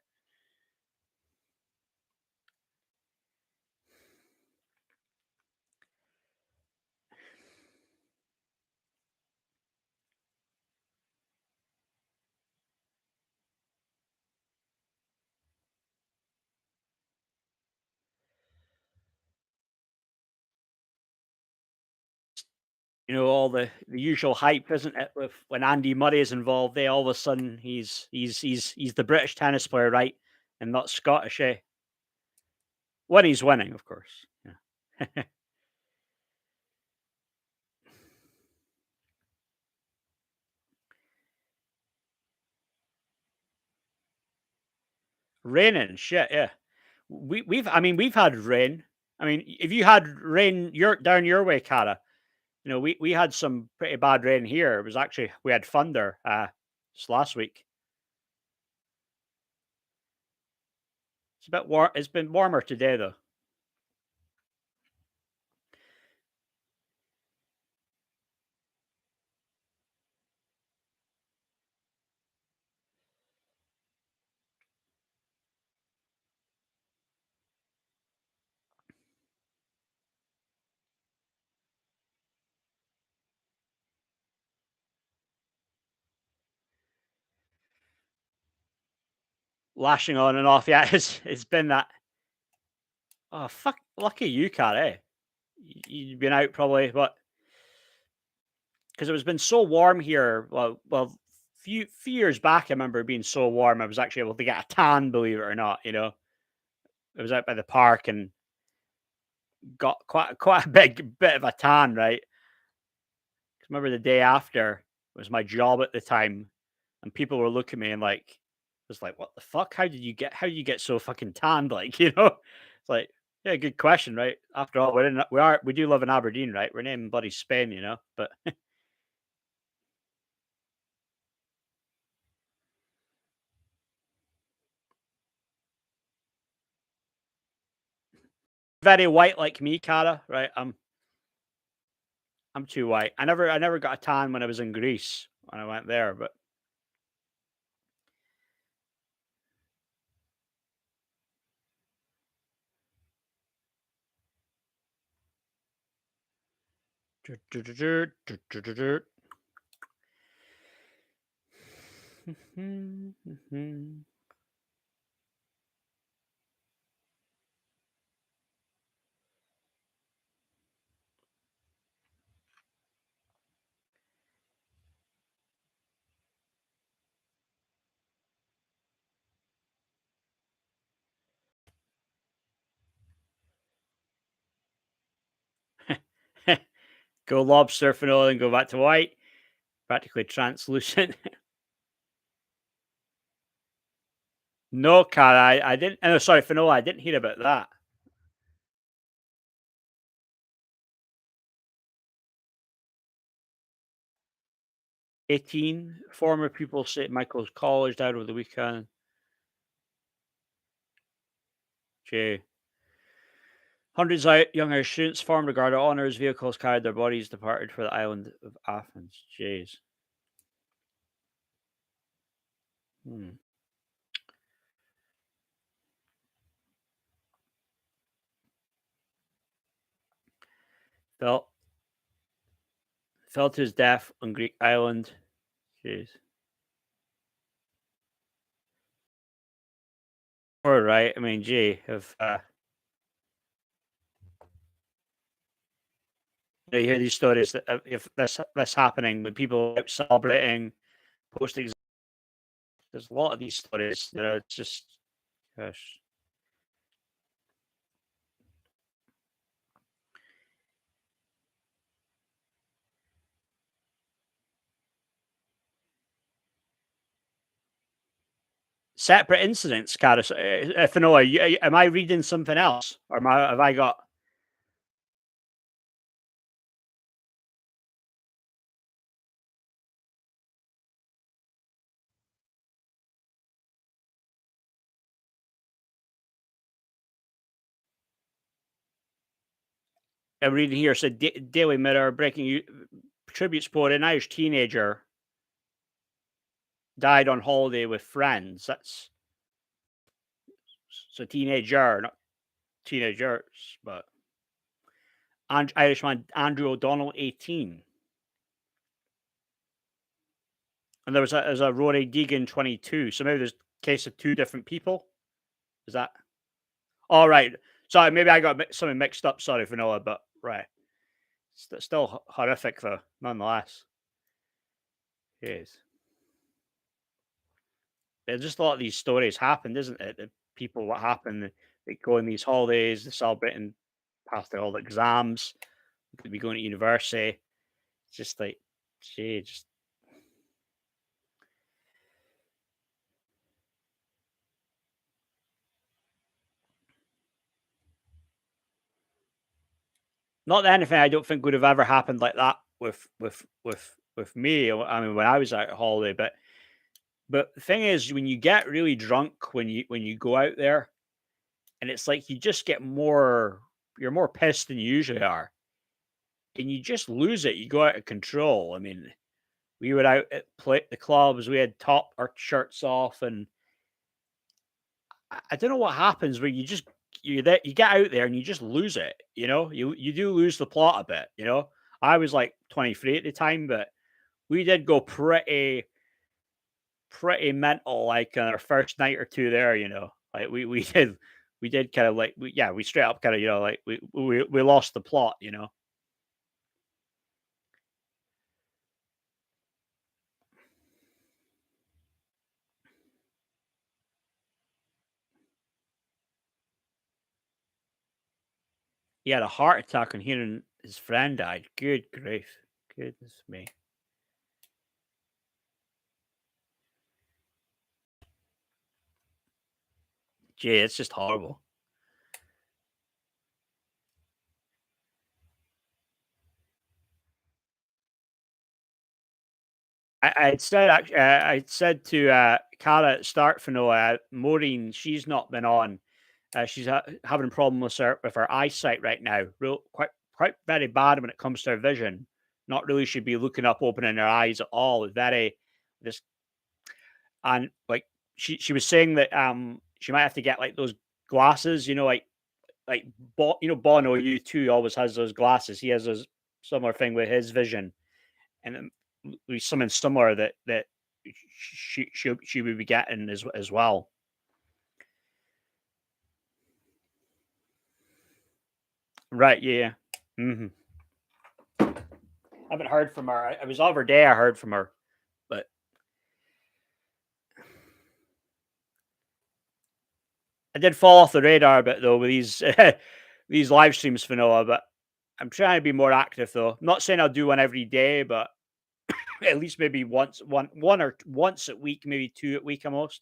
all the usual hype, isn't it? With when Andy Murray is involved, they all of a sudden he's the British tennis player, right, and not Scottish, eh? When he's winning, of course. Yeah. Raining, shit, yeah. We've had rain. I mean, if you had rain your down your way, Cara, we had some pretty bad rain here. It was actually we had thunder just last week. It's a bit warm. It's been warmer today though. Lashing on and off. Yeah, it's been that. Oh fuck! Lucky you, Cara. Eh? You've been out probably what? Because it was been so warm here. Well, few years back, I remember it being so warm. I was actually able to get a tan. Believe it or not, I was out by the park and got quite a big bit of a tan. Right. 'Cause remember the day after was my job at the time, and people were looking at me and like, was like, "What the fuck? How did you get so fucking tanned?" Like, it's like, yeah, good question, right? After all, we do live in Aberdeen, right? We're named bloody Spain, but very white like me, Cara, right? I'm too white. I never got a tan when I was in Greece when I went there, but go lobster finola and go back to white, practically translucent. No, Cara, I didn't. Oh, sorry, finola. I didn't hear about that. 18 former pupils St. Michael's College died over the weekend. Jay. Hundreds of young Irish students formed a guard of honours. Vehicles carried their bodies, departed for the island of Athens. Jeez. Hmm. Fell, fell to his death on Greek island. Jeez. All right. I mean, gee, if you hear these stories, that if this happening with people out celebrating, posting, there's a lot of these stories that are just, gosh. Separate incidents, Cara. So, if I know, am I reading something else, or have I got? I'm reading here. Said Daily Mirror breaking tributes poet, an Irish teenager died on holiday with friends. That's so teenager, not teenagers, but Irishman Andrew O'Donnell, 18, and there was a Rory Deegan, 22. So maybe there's a case of two different people. Is that all right? Sorry, maybe I got something mixed up. Sorry, Vanilla, but right. Still horrific though, nonetheless. Yes. There's just a lot of these stories happened, isn't it? That people what happen, they go on these holidays, they're celebrating past their all exams, they could be going to university. It's just like, gee, just not that anything I don't think would have ever happened like that with me. I mean, when I was out on holiday, but the thing is, when you get really drunk, when you go out there, and it's like you just get more, you're more pissed than you usually are, and you just lose it. You go out of control. I mean, we were out at the clubs. We had top our shirts off, and I don't know what happens where you get out there and you just lose it. You do lose the plot a bit. I was like 23 at the time, but we did go pretty mental like on our first night or two there. Like we did kind of like we straight up kind of like we lost the plot. He had a heart attack on hearing his friend died. Good grief. Goodness me. Gee, it's just horrible. I said to Cara at the start for Noah, Maureen, she's not been on. She's having a problem with her eyesight right now. Quite very bad when it comes to her vision. Not really should be looking up, opening her eyes at all. Very this and like she was saying that she might have to get like those glasses. Like Bono U2 always has those glasses. He has those similar thing with his vision, and something similar that she would be getting as well. Right? Yeah. Hmm. I haven't heard from her. I was over day. I heard from her, but I did fall off the radar a bit though with these these live streams for Noah. But I'm trying to be more active though. I'm not saying I'll do one every day, but at least maybe one or once a week, maybe two a week at most.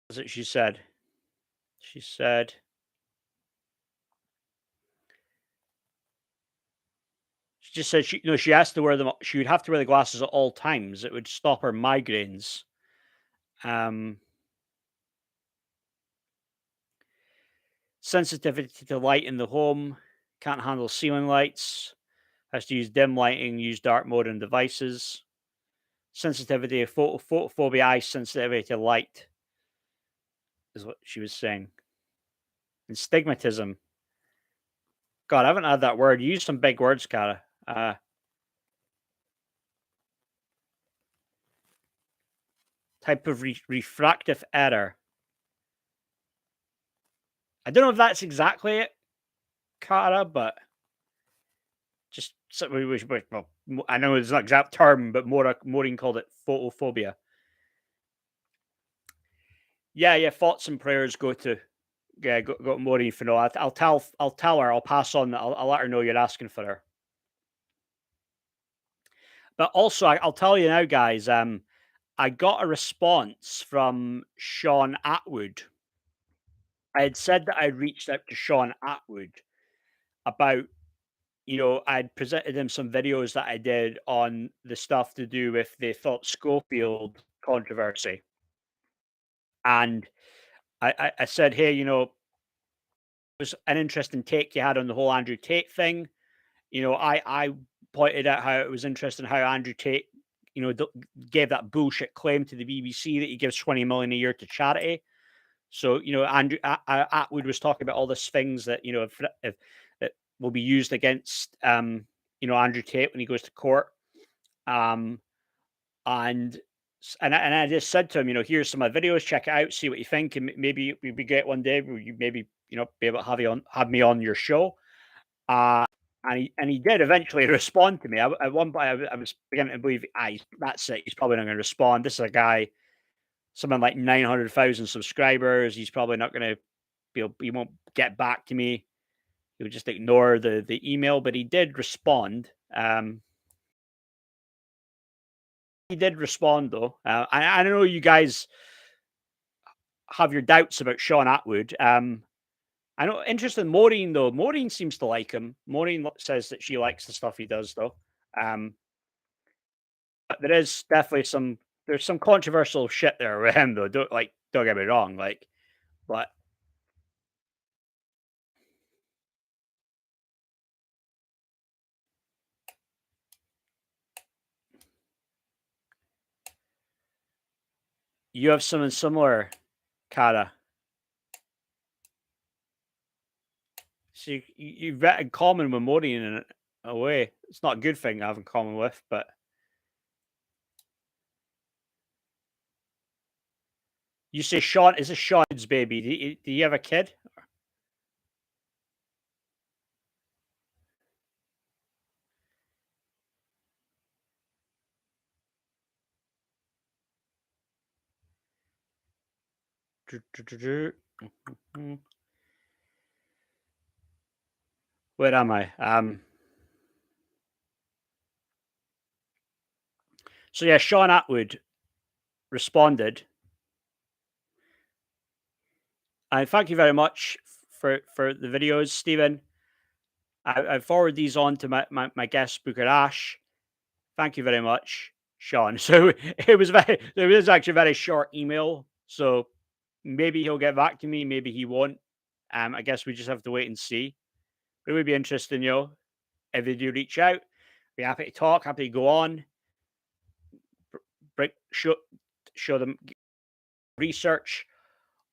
That's what she said. She said she just said she has to wear them. She would have to wear the glasses at all times. It would stop her migraines. Um, Sensitivity to light in the home. Can't handle ceiling lights. Has to use dim lighting. Use dark mode on devices. Sensitivity, photophobia, eye sensitivity to light is what she was saying. And stigmatism. God, I haven't had that word. You use some big words, Cara. Type of refractive error. I don't know if that's exactly it, Cara, but just well, I know it's not exact term, but Maureen called it photophobia. Yeah. Thoughts and prayers go to go to Maureen for no. I'll tell her. I'll pass on. I'll let her know you're asking for her. But also, I'll tell you now, guys. I got a response from Sean Atwood. I had said that I'd reached out to Sean Atwood about, I'd presented him some videos that I did on the stuff to do with the Philip Schofield controversy. And I said, hey, it was an interesting take you had on the whole Andrew Tate thing. I pointed out how it was interesting how Andrew Tate, gave that bullshit claim to the BBC that he gives 20 million a year to charity. So, Andrew Atwood was talking about all these things that, if that will be used against, Andrew Tate when he goes to court. Um, and And I just said to him, here's some of my videos, check it out, see what you think, and maybe we'd be great one day. Will you maybe be able to have me on your show? Uh, and he did eventually respond to me. At one point, I was beginning to believe, that's it. He's probably not going to respond. This is a guy, something like 900,000 subscribers. He's probably not going to he won't get back to me. He would just ignore the email, but he did respond. He did respond though. I know you guys have your doubts about Sean Atwood. I know. Interesting, Maureen though. Maureen seems to like him. Maureen says that she likes the stuff he does though. Um, but there is definitely there's some controversial shit there with him though. Don't get me wrong. But you have something similar, Cara. So you've got in common with Maureen in a way. It's not a good thing to have in common with, but you say Sean is a Sean's baby. Do you have a kid? Where am I? So yeah, Sean Atwood responded, and thank you very much for the videos, Stephen. I forward these on to my guest Booker Ash. Thank you very much, Sean. So it was actually a very short email. So maybe he'll get back to me, maybe he won't. I guess we just have to wait and see. But it would be interesting, if they do reach out. Be happy to talk, happy to go on, break, show them research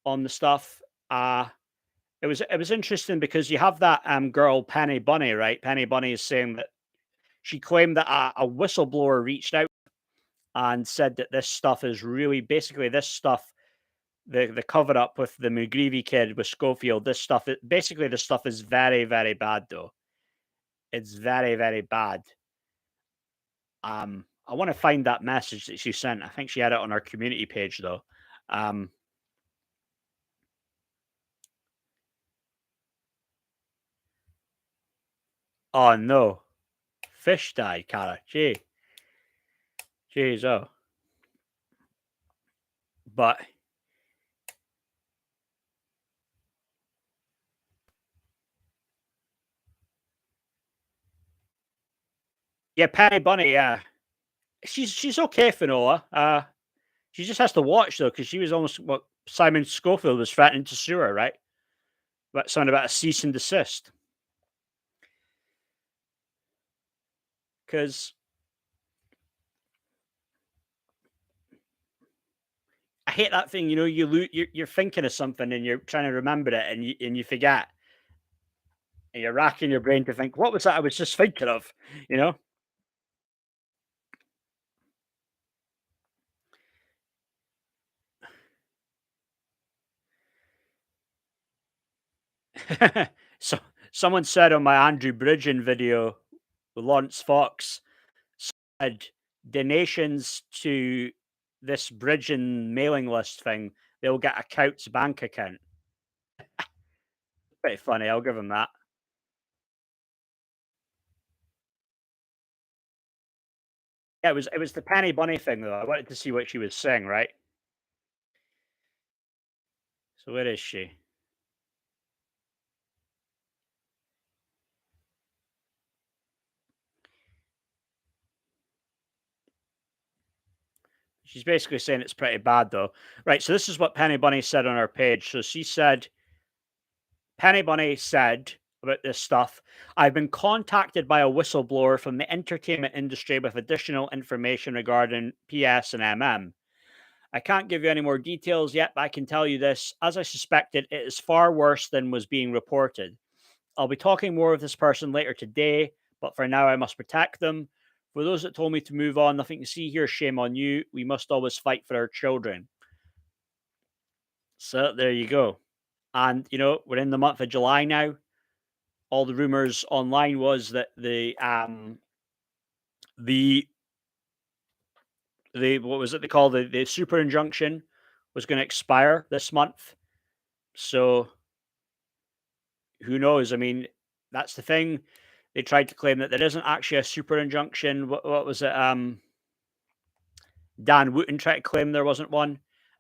on the stuff. It was interesting because you have that girl Penny Bunny, right? Penny Bunny is saying that she claimed that a whistleblower reached out and said that this stuff is really basically this stuff, the cover up with the McGreevy kid with Schofield. Basically this stuff is very very bad though. It's very very bad. I want to find that message that she sent. I think she had it on our community page though. Um, oh no, fish died, Cara. Jeez, oh. But yeah, Penny Bunny, yeah, she's okay, Finola. She just has to watch though, because she was almost what Simon Schofield was threatening to sue her, right? But something about a cease and desist. Because I hate that thing, you're thinking of something and you're trying to remember it and you forget. And you're racking your brain to think, what was that I was just thinking of? You know? So someone said on my Andrew Bridgen video, Lawrence Fox said donations to this Bridgen mailing list thing, they'll get a Coutts bank account. Pretty funny, I'll give him that. Yeah, it was the Penny Bunny thing though. I wanted to see what she was saying, right? So where is she? She's basically saying it's pretty bad though. Right, so this is what Penny Bunny said on her page. So she said, Penny Bunny said about this stuff, I've been contacted by a whistleblower from the entertainment industry with additional information regarding PS and MM. I can't give you any more details yet, but I can tell you this. As I suspected, it is far worse than was being reported. I'll be talking more with this person later today, but for now, I must protect them. For those that told me to move on, nothing to see here. Shame on you. We must always fight for our children. So there you go. And we're in the month of July now. All the rumors online was that the what was it they call the super injunction was going to expire this month. So who knows? I mean, that's the thing. They tried to claim that there isn't actually a super injunction. What was it? Dan Wooten tried to claim there wasn't one.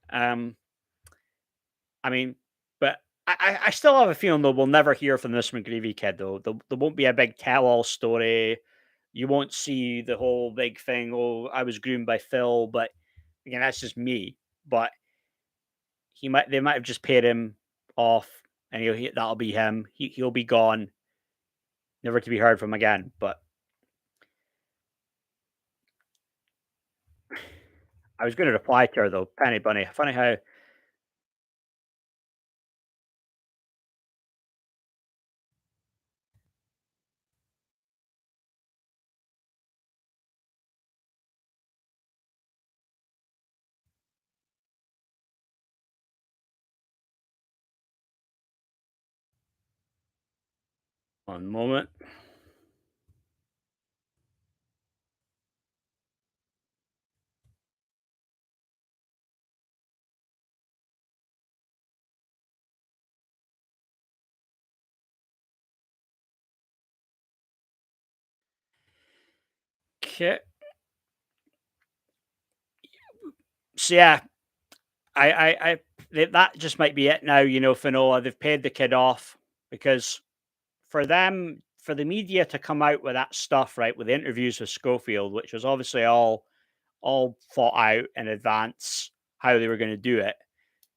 Um, I mean, but I still have a feeling though we'll never hear from this McGreevy kid though. There won't be a big tell-all story. You won't see the whole big thing. Oh, I was groomed by Phil, but again, that's just me. But they might have just paid him off, and that'll be him. He'll be gone, never to be heard from again. But I was going to reply to her though, Penny Bunny. Funny how. One moment. Okay. So yeah, that just might be it now. Finola, they've paid the kid off because for them, for the media to come out with that stuff, right, with the interviews with Schofield, which was obviously all thought out in advance how they were going to do it.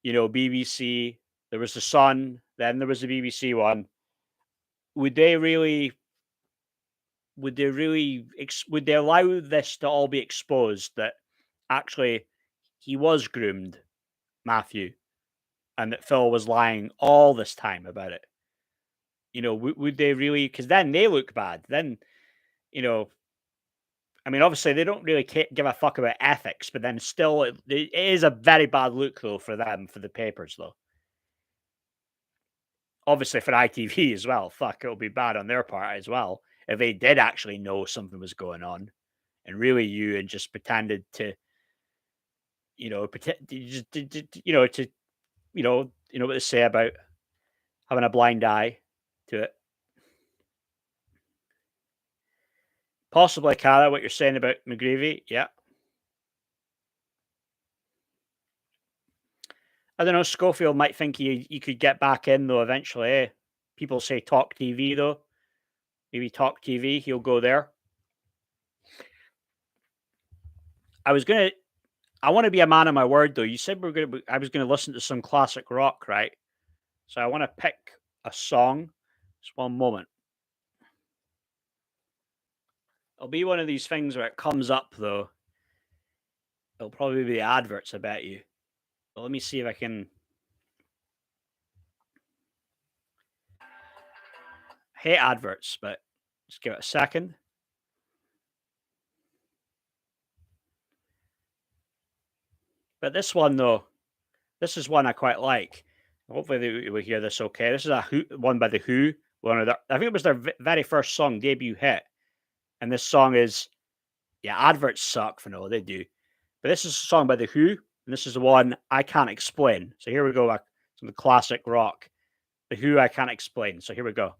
BBC, there was the Sun, then there was the BBC one. Would they really? Would they allow this to all be exposed that actually he was groomed, Matthew, and that Phil was lying all this time about it? Would they really? Because then they look bad. Then, you know, I mean, obviously they don't really give a fuck about ethics, but then still, it is a very bad look though for them, for the papers though. Obviously for ITV as well. Fuck, it'll be bad on their part as well if they did actually know something was going on, and really you and just pretended to, pretend, just, to, what they say about having a blind eye to it. Possibly, Cara, what you're saying about McGreevy, yeah. I don't know. Schofield might think he could get back in though eventually. Eh? People say Talk TV though. Maybe Talk TV. He'll go there. I was gonna. I want to be a man of my word though. You said I was gonna listen to some classic rock, right? So I want to pick a song. Just one moment. It'll be one of these things where it comes up though. It'll probably be the adverts. I bet you. But let me see if I can. I hate adverts, but just give it a second. But this one though, this is one I quite like. Hopefully they will hear this okay. This is one by the Who. I think it was their very first song, debut hit. And this song is, yeah, adverts suck for no, they do. But this is a song by the Who, and this is the one I can't explain. So here we go, some classic rock. The Who I can't explain. So here we go.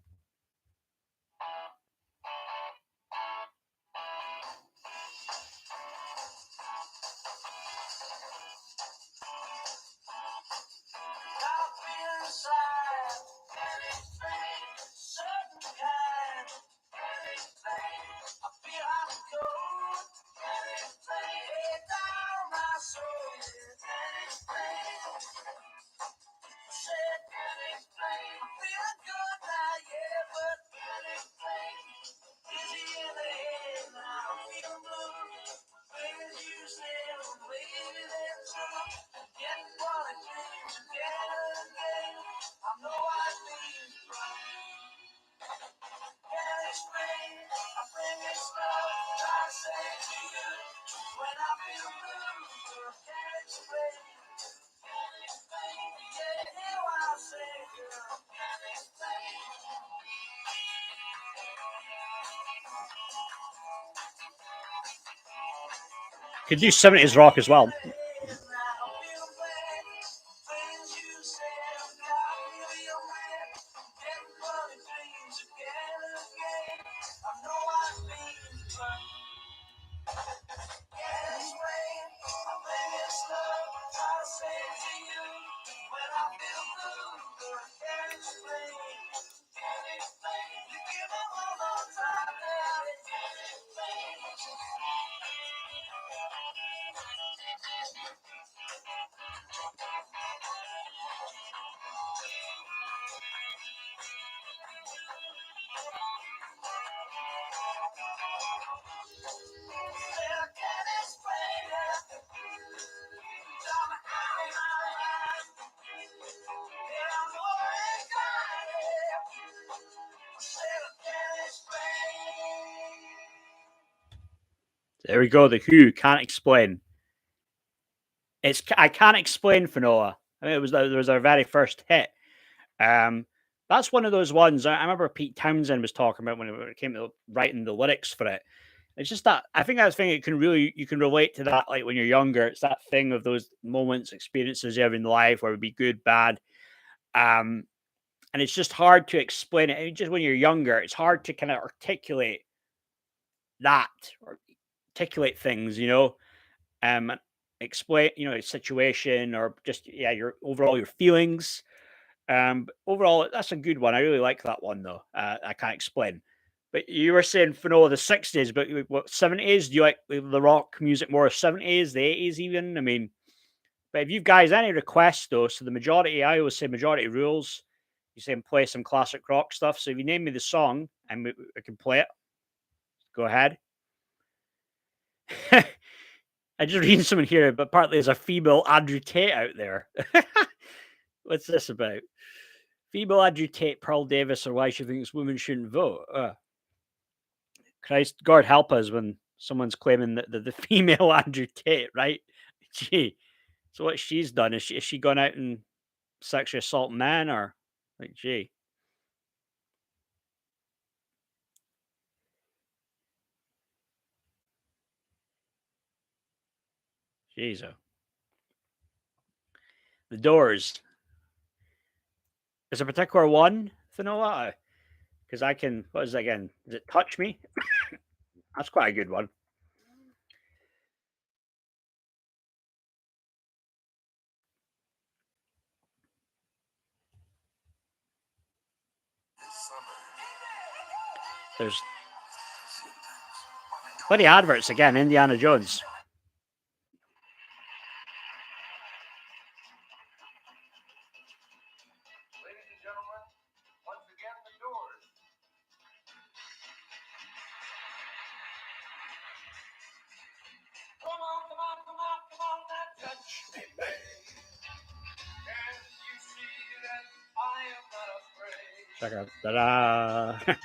Could do 70s rock as well. There we go. The Who, Can't Explain. I Can't Explain for Noah. I mean, it was our very first hit. That's one of those ones I remember Pete Townsend was talking about when it came to writing the lyrics for it. It's just that I think that's the thing you can relate to that, like when you're younger. It's that thing of those moments, experiences you have in life where it would be good, bad. And it's just hard to explain it. And just when you're younger, it's hard to kind of articulate that or articulate things, um, explain, a situation or just, yeah, your overall, your feelings. But overall, that's a good one. I really like that one though. I can't explain. But you were saying for no the 60s, but what 70s? Do you like the rock music more 70s, the 80s even? I mean, but if you guys any requests though, so the majority, I always say majority rules. You say play some classic rock stuff. So if you name me the song and we can play it, go ahead. I just reading someone here, but partly there's a female Andrew Tate out there. What's this about? Female Andrew Tate, Pearl Davis, or why she thinks women shouldn't vote. Christ, God help us when someone's claiming that the female Andrew Tate, right? Gee, so what she's done is she gone out and sexually assault men or like, gee, jeez, the Doors. Is a particular one, Finola? Because I can. What is it again? Is it Touch Me? That's quite a good one. There's plenty of adverts again. Indiana Jones. Check out. Ta-da.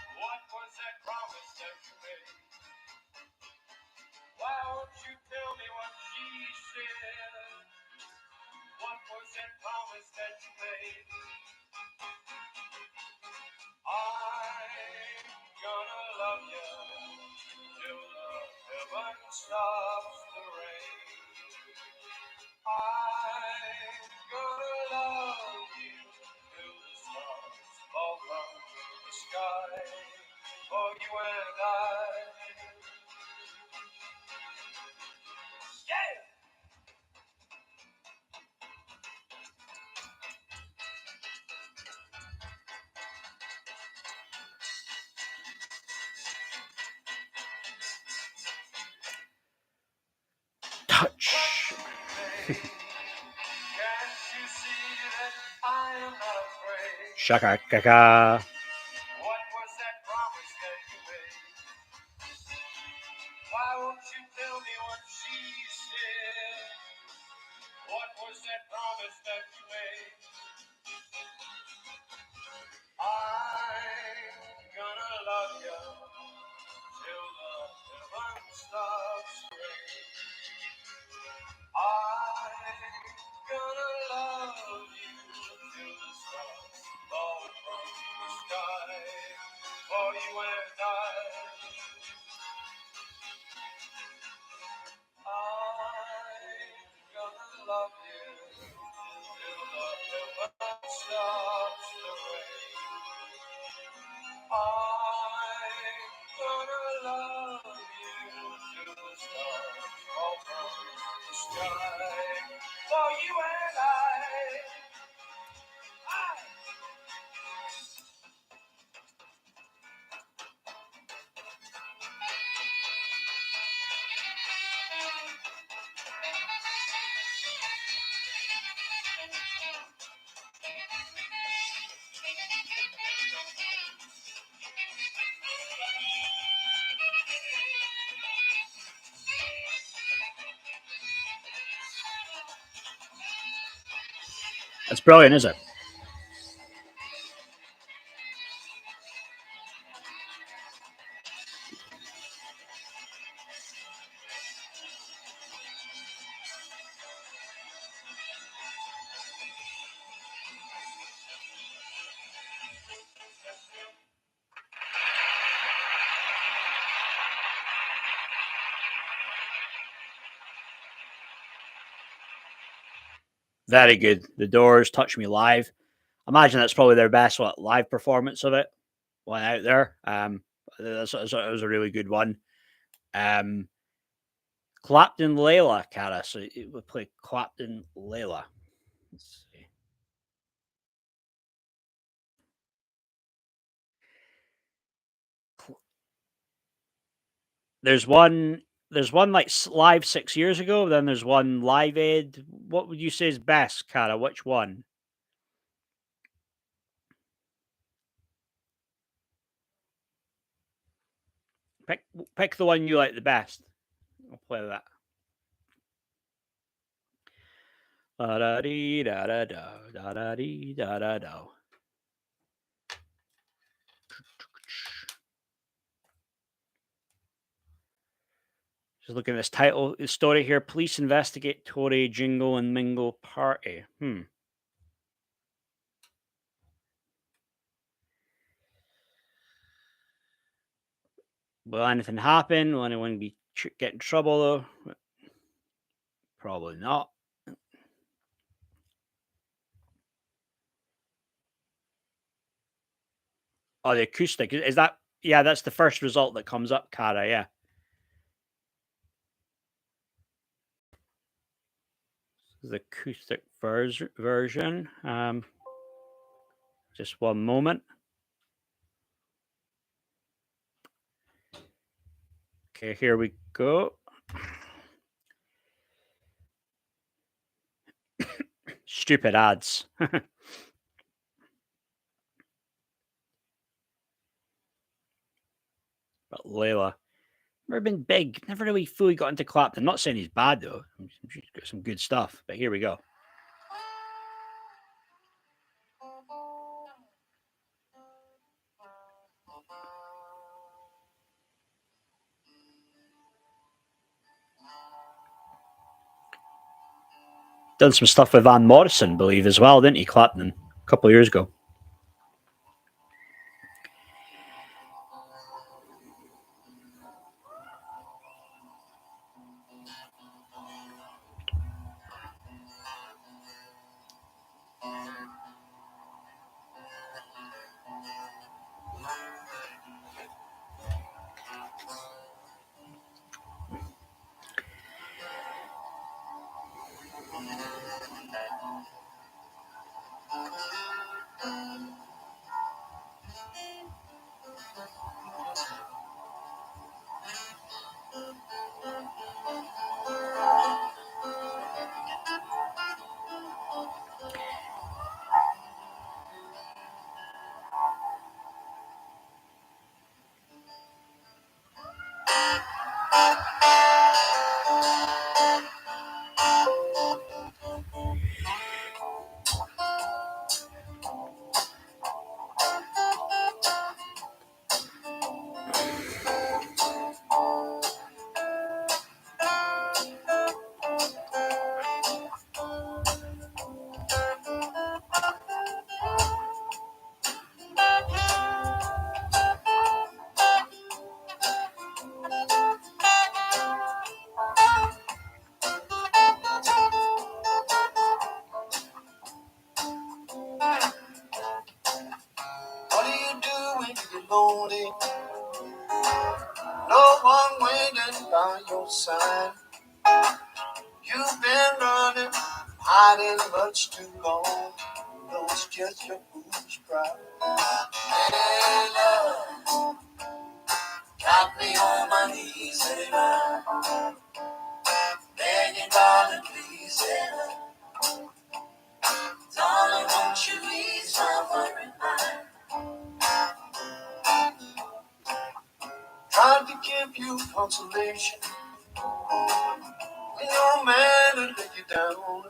Touch. Shaka kaka. That's brilliant, isn't it? Very good. The Doors, Touch Me Live. Imagine that's probably their best live performance of it. One out there. That was a really good one. Clapton Layla, Cara. So we play Clapton Layla. Let's see. There's one. There's one like live 6 years ago. Then there's one Live Aid. What would you say is best, Cara? Which one? Pick pick the one you like the best. I'll play that. Da da dee da da da da da dee da da da. Just looking at this title story here. Police investigate Tory jingle and mingle party. Will anything happen? Will anyone get in trouble though? Probably not. Oh, the acoustic is that? Yeah, that's the first result that comes up, Cara. Yeah, the acoustic version. Just one moment. Okay, here we go. Stupid ads. But Layla, never been big. Never really fully got into Clapton. I'm not saying he's bad though. She's got some good stuff. But here we go. Done some stuff with Van Morrison, I believe, as well, didn't he, Clapton? A couple of years ago. What do you do when you're lonely? No one waiting by your side. You You've been running, hiding much too long. No, it's just your foolish pride. Hey, love, got me on my knees, hey, love. Begging, darling, please, hey, love. Darling, won't you ease my worried mind? Tried to give you consolation when your man had let you down.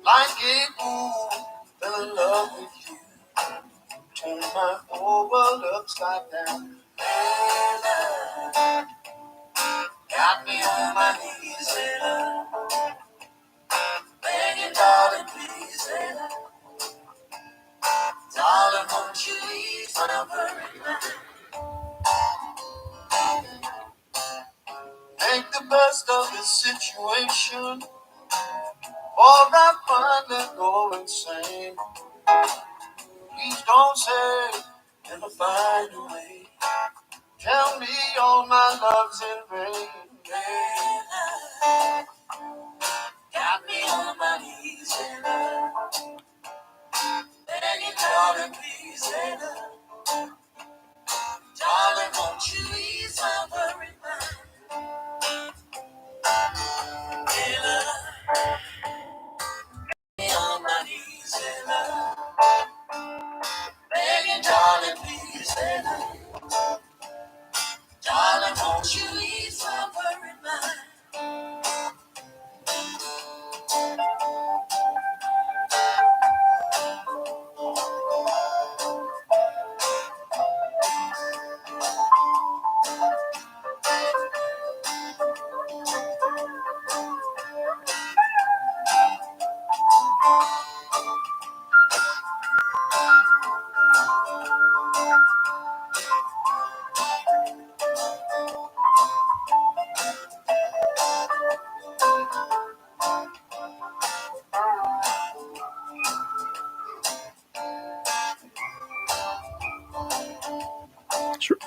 Like a fool, fell in love with you. Turned my whole world upside down. Hey, love, got me on my knees, hey, love. Begging, darling, please, hey, love. Darling, won't you ease my worried mind? Make the best of the situation, or I finally go insane. Please don't say never find a way. Tell me all my love's in vain. Hey, love, got me on my knees, hey, love. Begging, darling, please, hey, love. Darling, won't you ease my worried mind? Hey, love, me on my knees, hey, love. Begging, darling, please, hey, love. Darling, won't you ease my worried mind?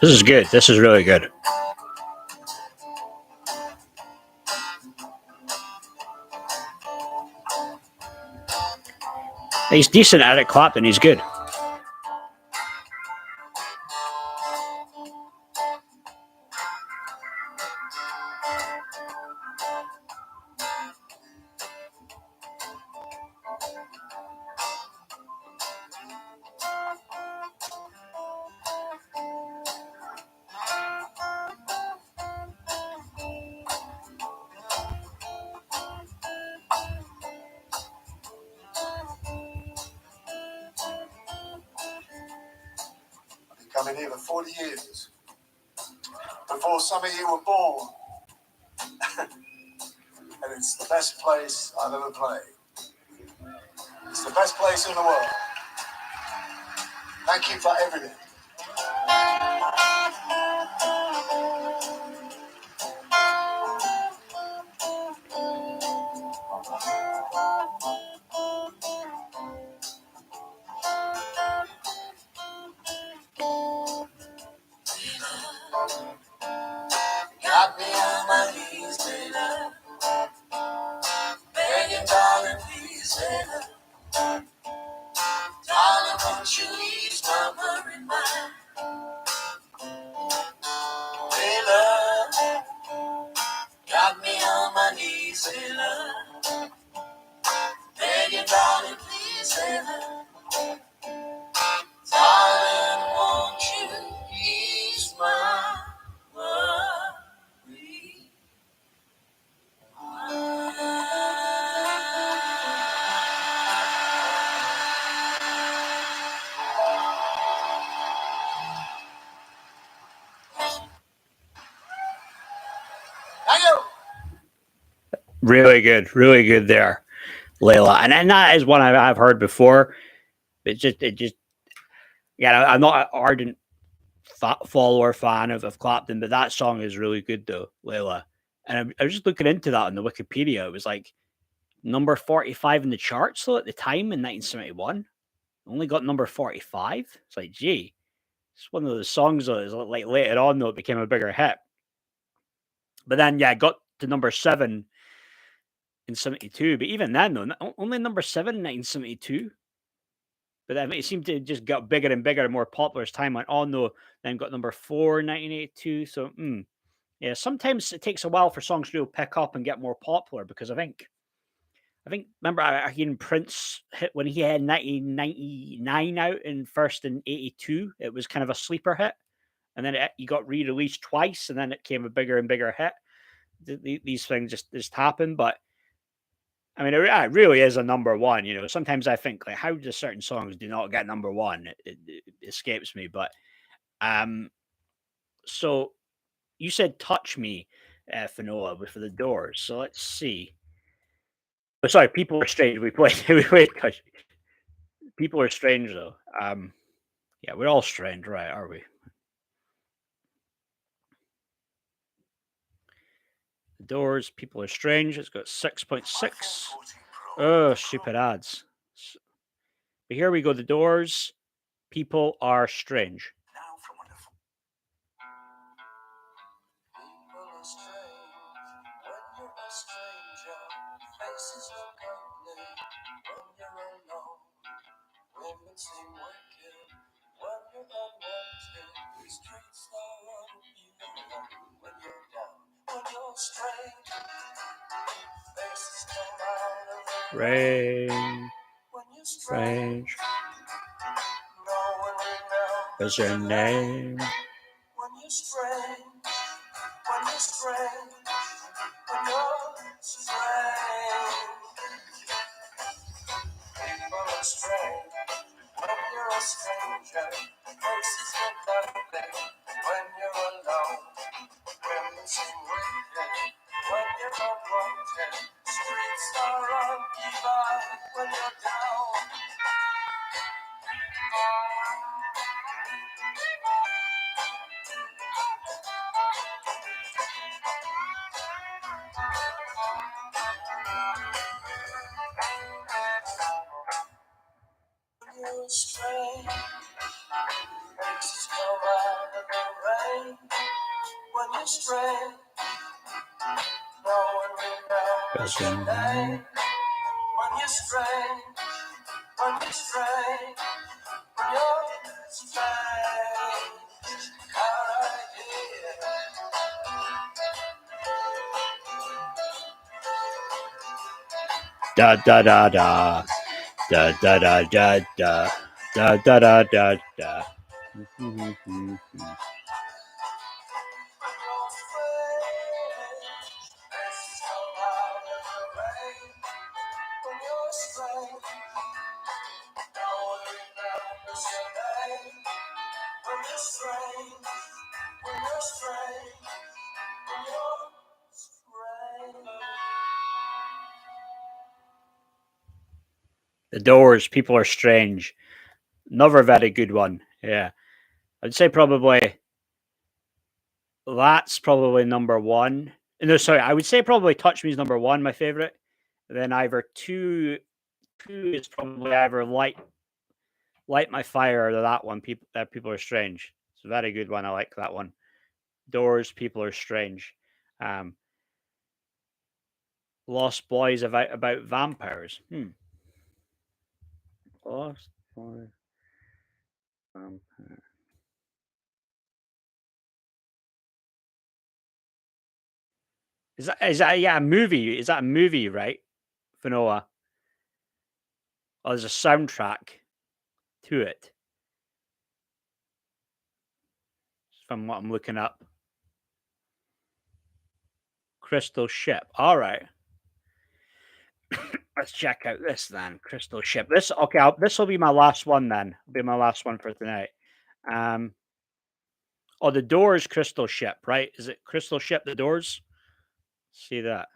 This is good. This is really good. He's decent at it, Clapton. He's good. Coming here for 40 years. Before some of you were born. And it's the best place I've ever played. It's the best place in the world. Thank you for everything. Got me on my knees, hey, love. Begging, darling, please, hey, love. Darling, won't you ease my worried mind? Hey, love, got me on my knees, hey, love. Begging, darling, please, hey, love. Darling, won't you ease my worried Thank you. Really good there, Layla. And that is one I've heard before. It just, yeah, I'm not an ardent follower fan of Clapton, but that song is really good though, Layla. And I was just looking into that on the Wikipedia. It was like number 45 in the charts though at the time in 1971. Only got number 45. It's like, gee, it's one of those songs that is like later on though it became a bigger hit. But then yeah, it got to number 7 in 72. But even then, though, only number 7 in 1972. But then it seemed to just got bigger and bigger and more popular as time went on, though. Then got number 4 in 1982. So, yeah, sometimes it takes a while for songs to really pick up and get more popular because I think remember I hearing Prince hit when he had 1999 out and first in 82. It was kind of a sleeper hit, and then he got re-released twice, and then it came a bigger and bigger hit. These things just happen, but I mean, it really is a number one. Sometimes I think like, how do certain songs do not get number one? It escapes me, but um, so you said "Touch Me," Finola, for the Doors. So let's see. Oh, sorry, People Are Strange. We played. We played. People Are Strange, though. Yeah, we're all strange, right? Are we? The Doors. People Are Strange. It's got 6.6. Oh, stupid ads. But here we go. The Doors. People Are Strange. Now from wonderful. People are strange when you're a stranger. Faces look ugly when you're alone. Women seem wicked when you're unwanted. Streets are uneven when you're down. When you're strange, faces come out of the Rain. when you're Strange. no one What's remembers your name? when you're strange. When you're strange, when you're strange. People are strange when you're a stranger. Faces look ugly when you're alone. Women seem wicked when you're unwanted. Streets are uneven when you're down. When you're strange, faces come out of the rain. When you're strange, no one remembers What's your your name. name? When you're strange, when you're strange, when you're strange. Da da da da. Da da da da da. Da da da da da. The Doors. People Are Strange. Another very good one. Yeah, I'd say probably that's probably number one. No, sorry, I would say probably Touch Me is number one, my favorite. Then either two is probably either Light My Fire or that one. People Are Strange. It's a very good one. I like that one. Doors. People Are Strange. Um, Lost Boys about vampires. Lost Boys vampire. Is that yeah a movie? Is that a movie, right? Fanoa. Oh, there's a soundtrack to it. From what I'm looking up. Crystal Ship. All right. Let's check out this then. Crystal Ship. This okay. This will be my last one then. Be my last one for tonight. Um. Oh, the Doors. Crystal Ship. Right? Is it Crystal Ship? The Doors. See that?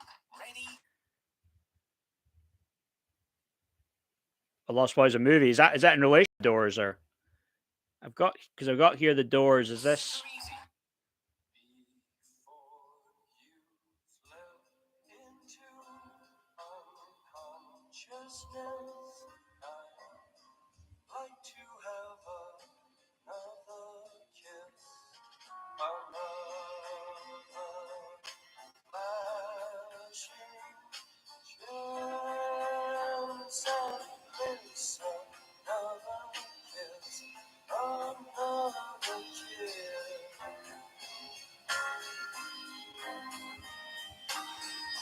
A Lost Boys a movie. Is that in relation to Doors or I've got here the Doors. Is this? Like to have another kiss, another flashing,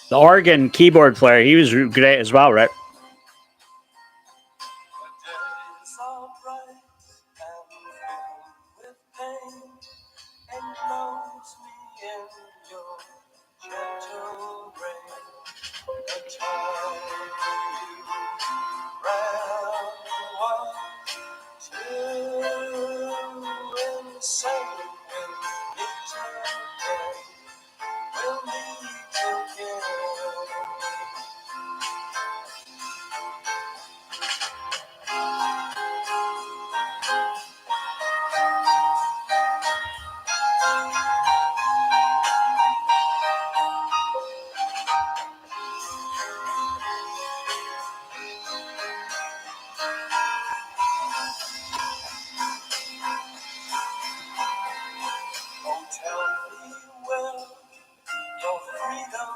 The organ keyboard player, he was great as well, right? Days are bright and filled with pain, enclose me in your gentle rain. The time you ran wild till insane and eternal will meet again. Oh, tell me where your freedom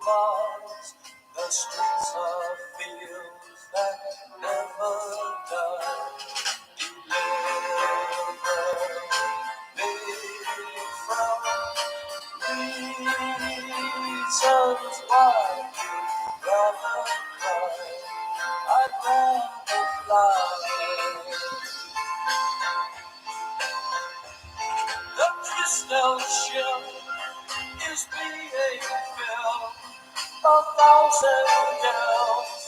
lies, the streets of fields that never die. Deliver me from reasons why you'd rather cry. I'd rather fly. The crystal shell is being filled. A thousand girls,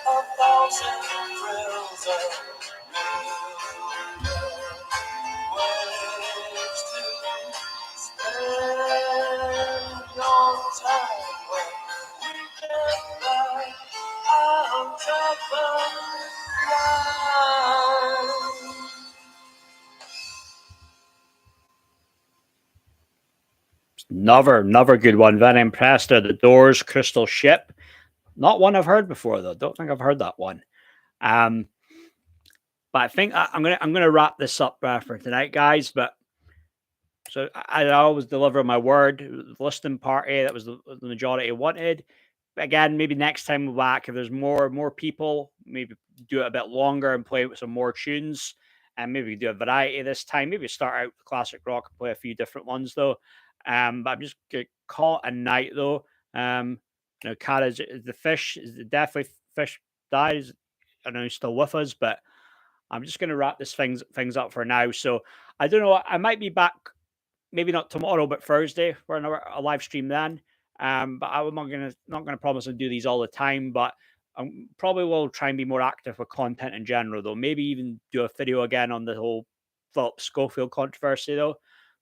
a thousand thrills, a million ways to spend your time when we get back out of the line. Another good one. Very impressed. The Doors, Crystal Ship. Not one I've heard before though. Don't think I've heard that one. Um, but I think I'm gonna wrap this up for tonight, guys. But so I always deliver my word. The listening party, that was the majority wanted. Again, maybe next time we're back, if there's more people, maybe do it a bit longer and play with some more tunes. And maybe we do a variety this time. Maybe start out with classic rock and play a few different ones though. But I'm just gonna call it a night though. Cara, the fish is definitely fish dies. I know he's still with us, but I'm just gonna wrap this things up for now. So I don't know. I might be back maybe not tomorrow, but Thursday for a live stream then. But I'm not gonna promise to do these all the time, but I probably will try and be more active with content in general, though. Maybe even do a video again on the whole Philip Schofield controversy, though.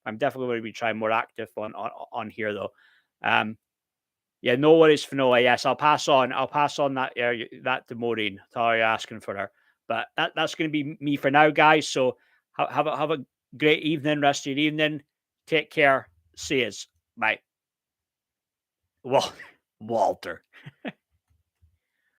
I'm definitely going to be trying more active on here, though. Yeah, no worries for Noah. Yes, I'll pass on. I'll pass on that to Maureen. Sorry, asking for her. But that's going to be me for now, guys. So have a great evening, rest of your evening. Take care. See yous. Bye. Well, Walter.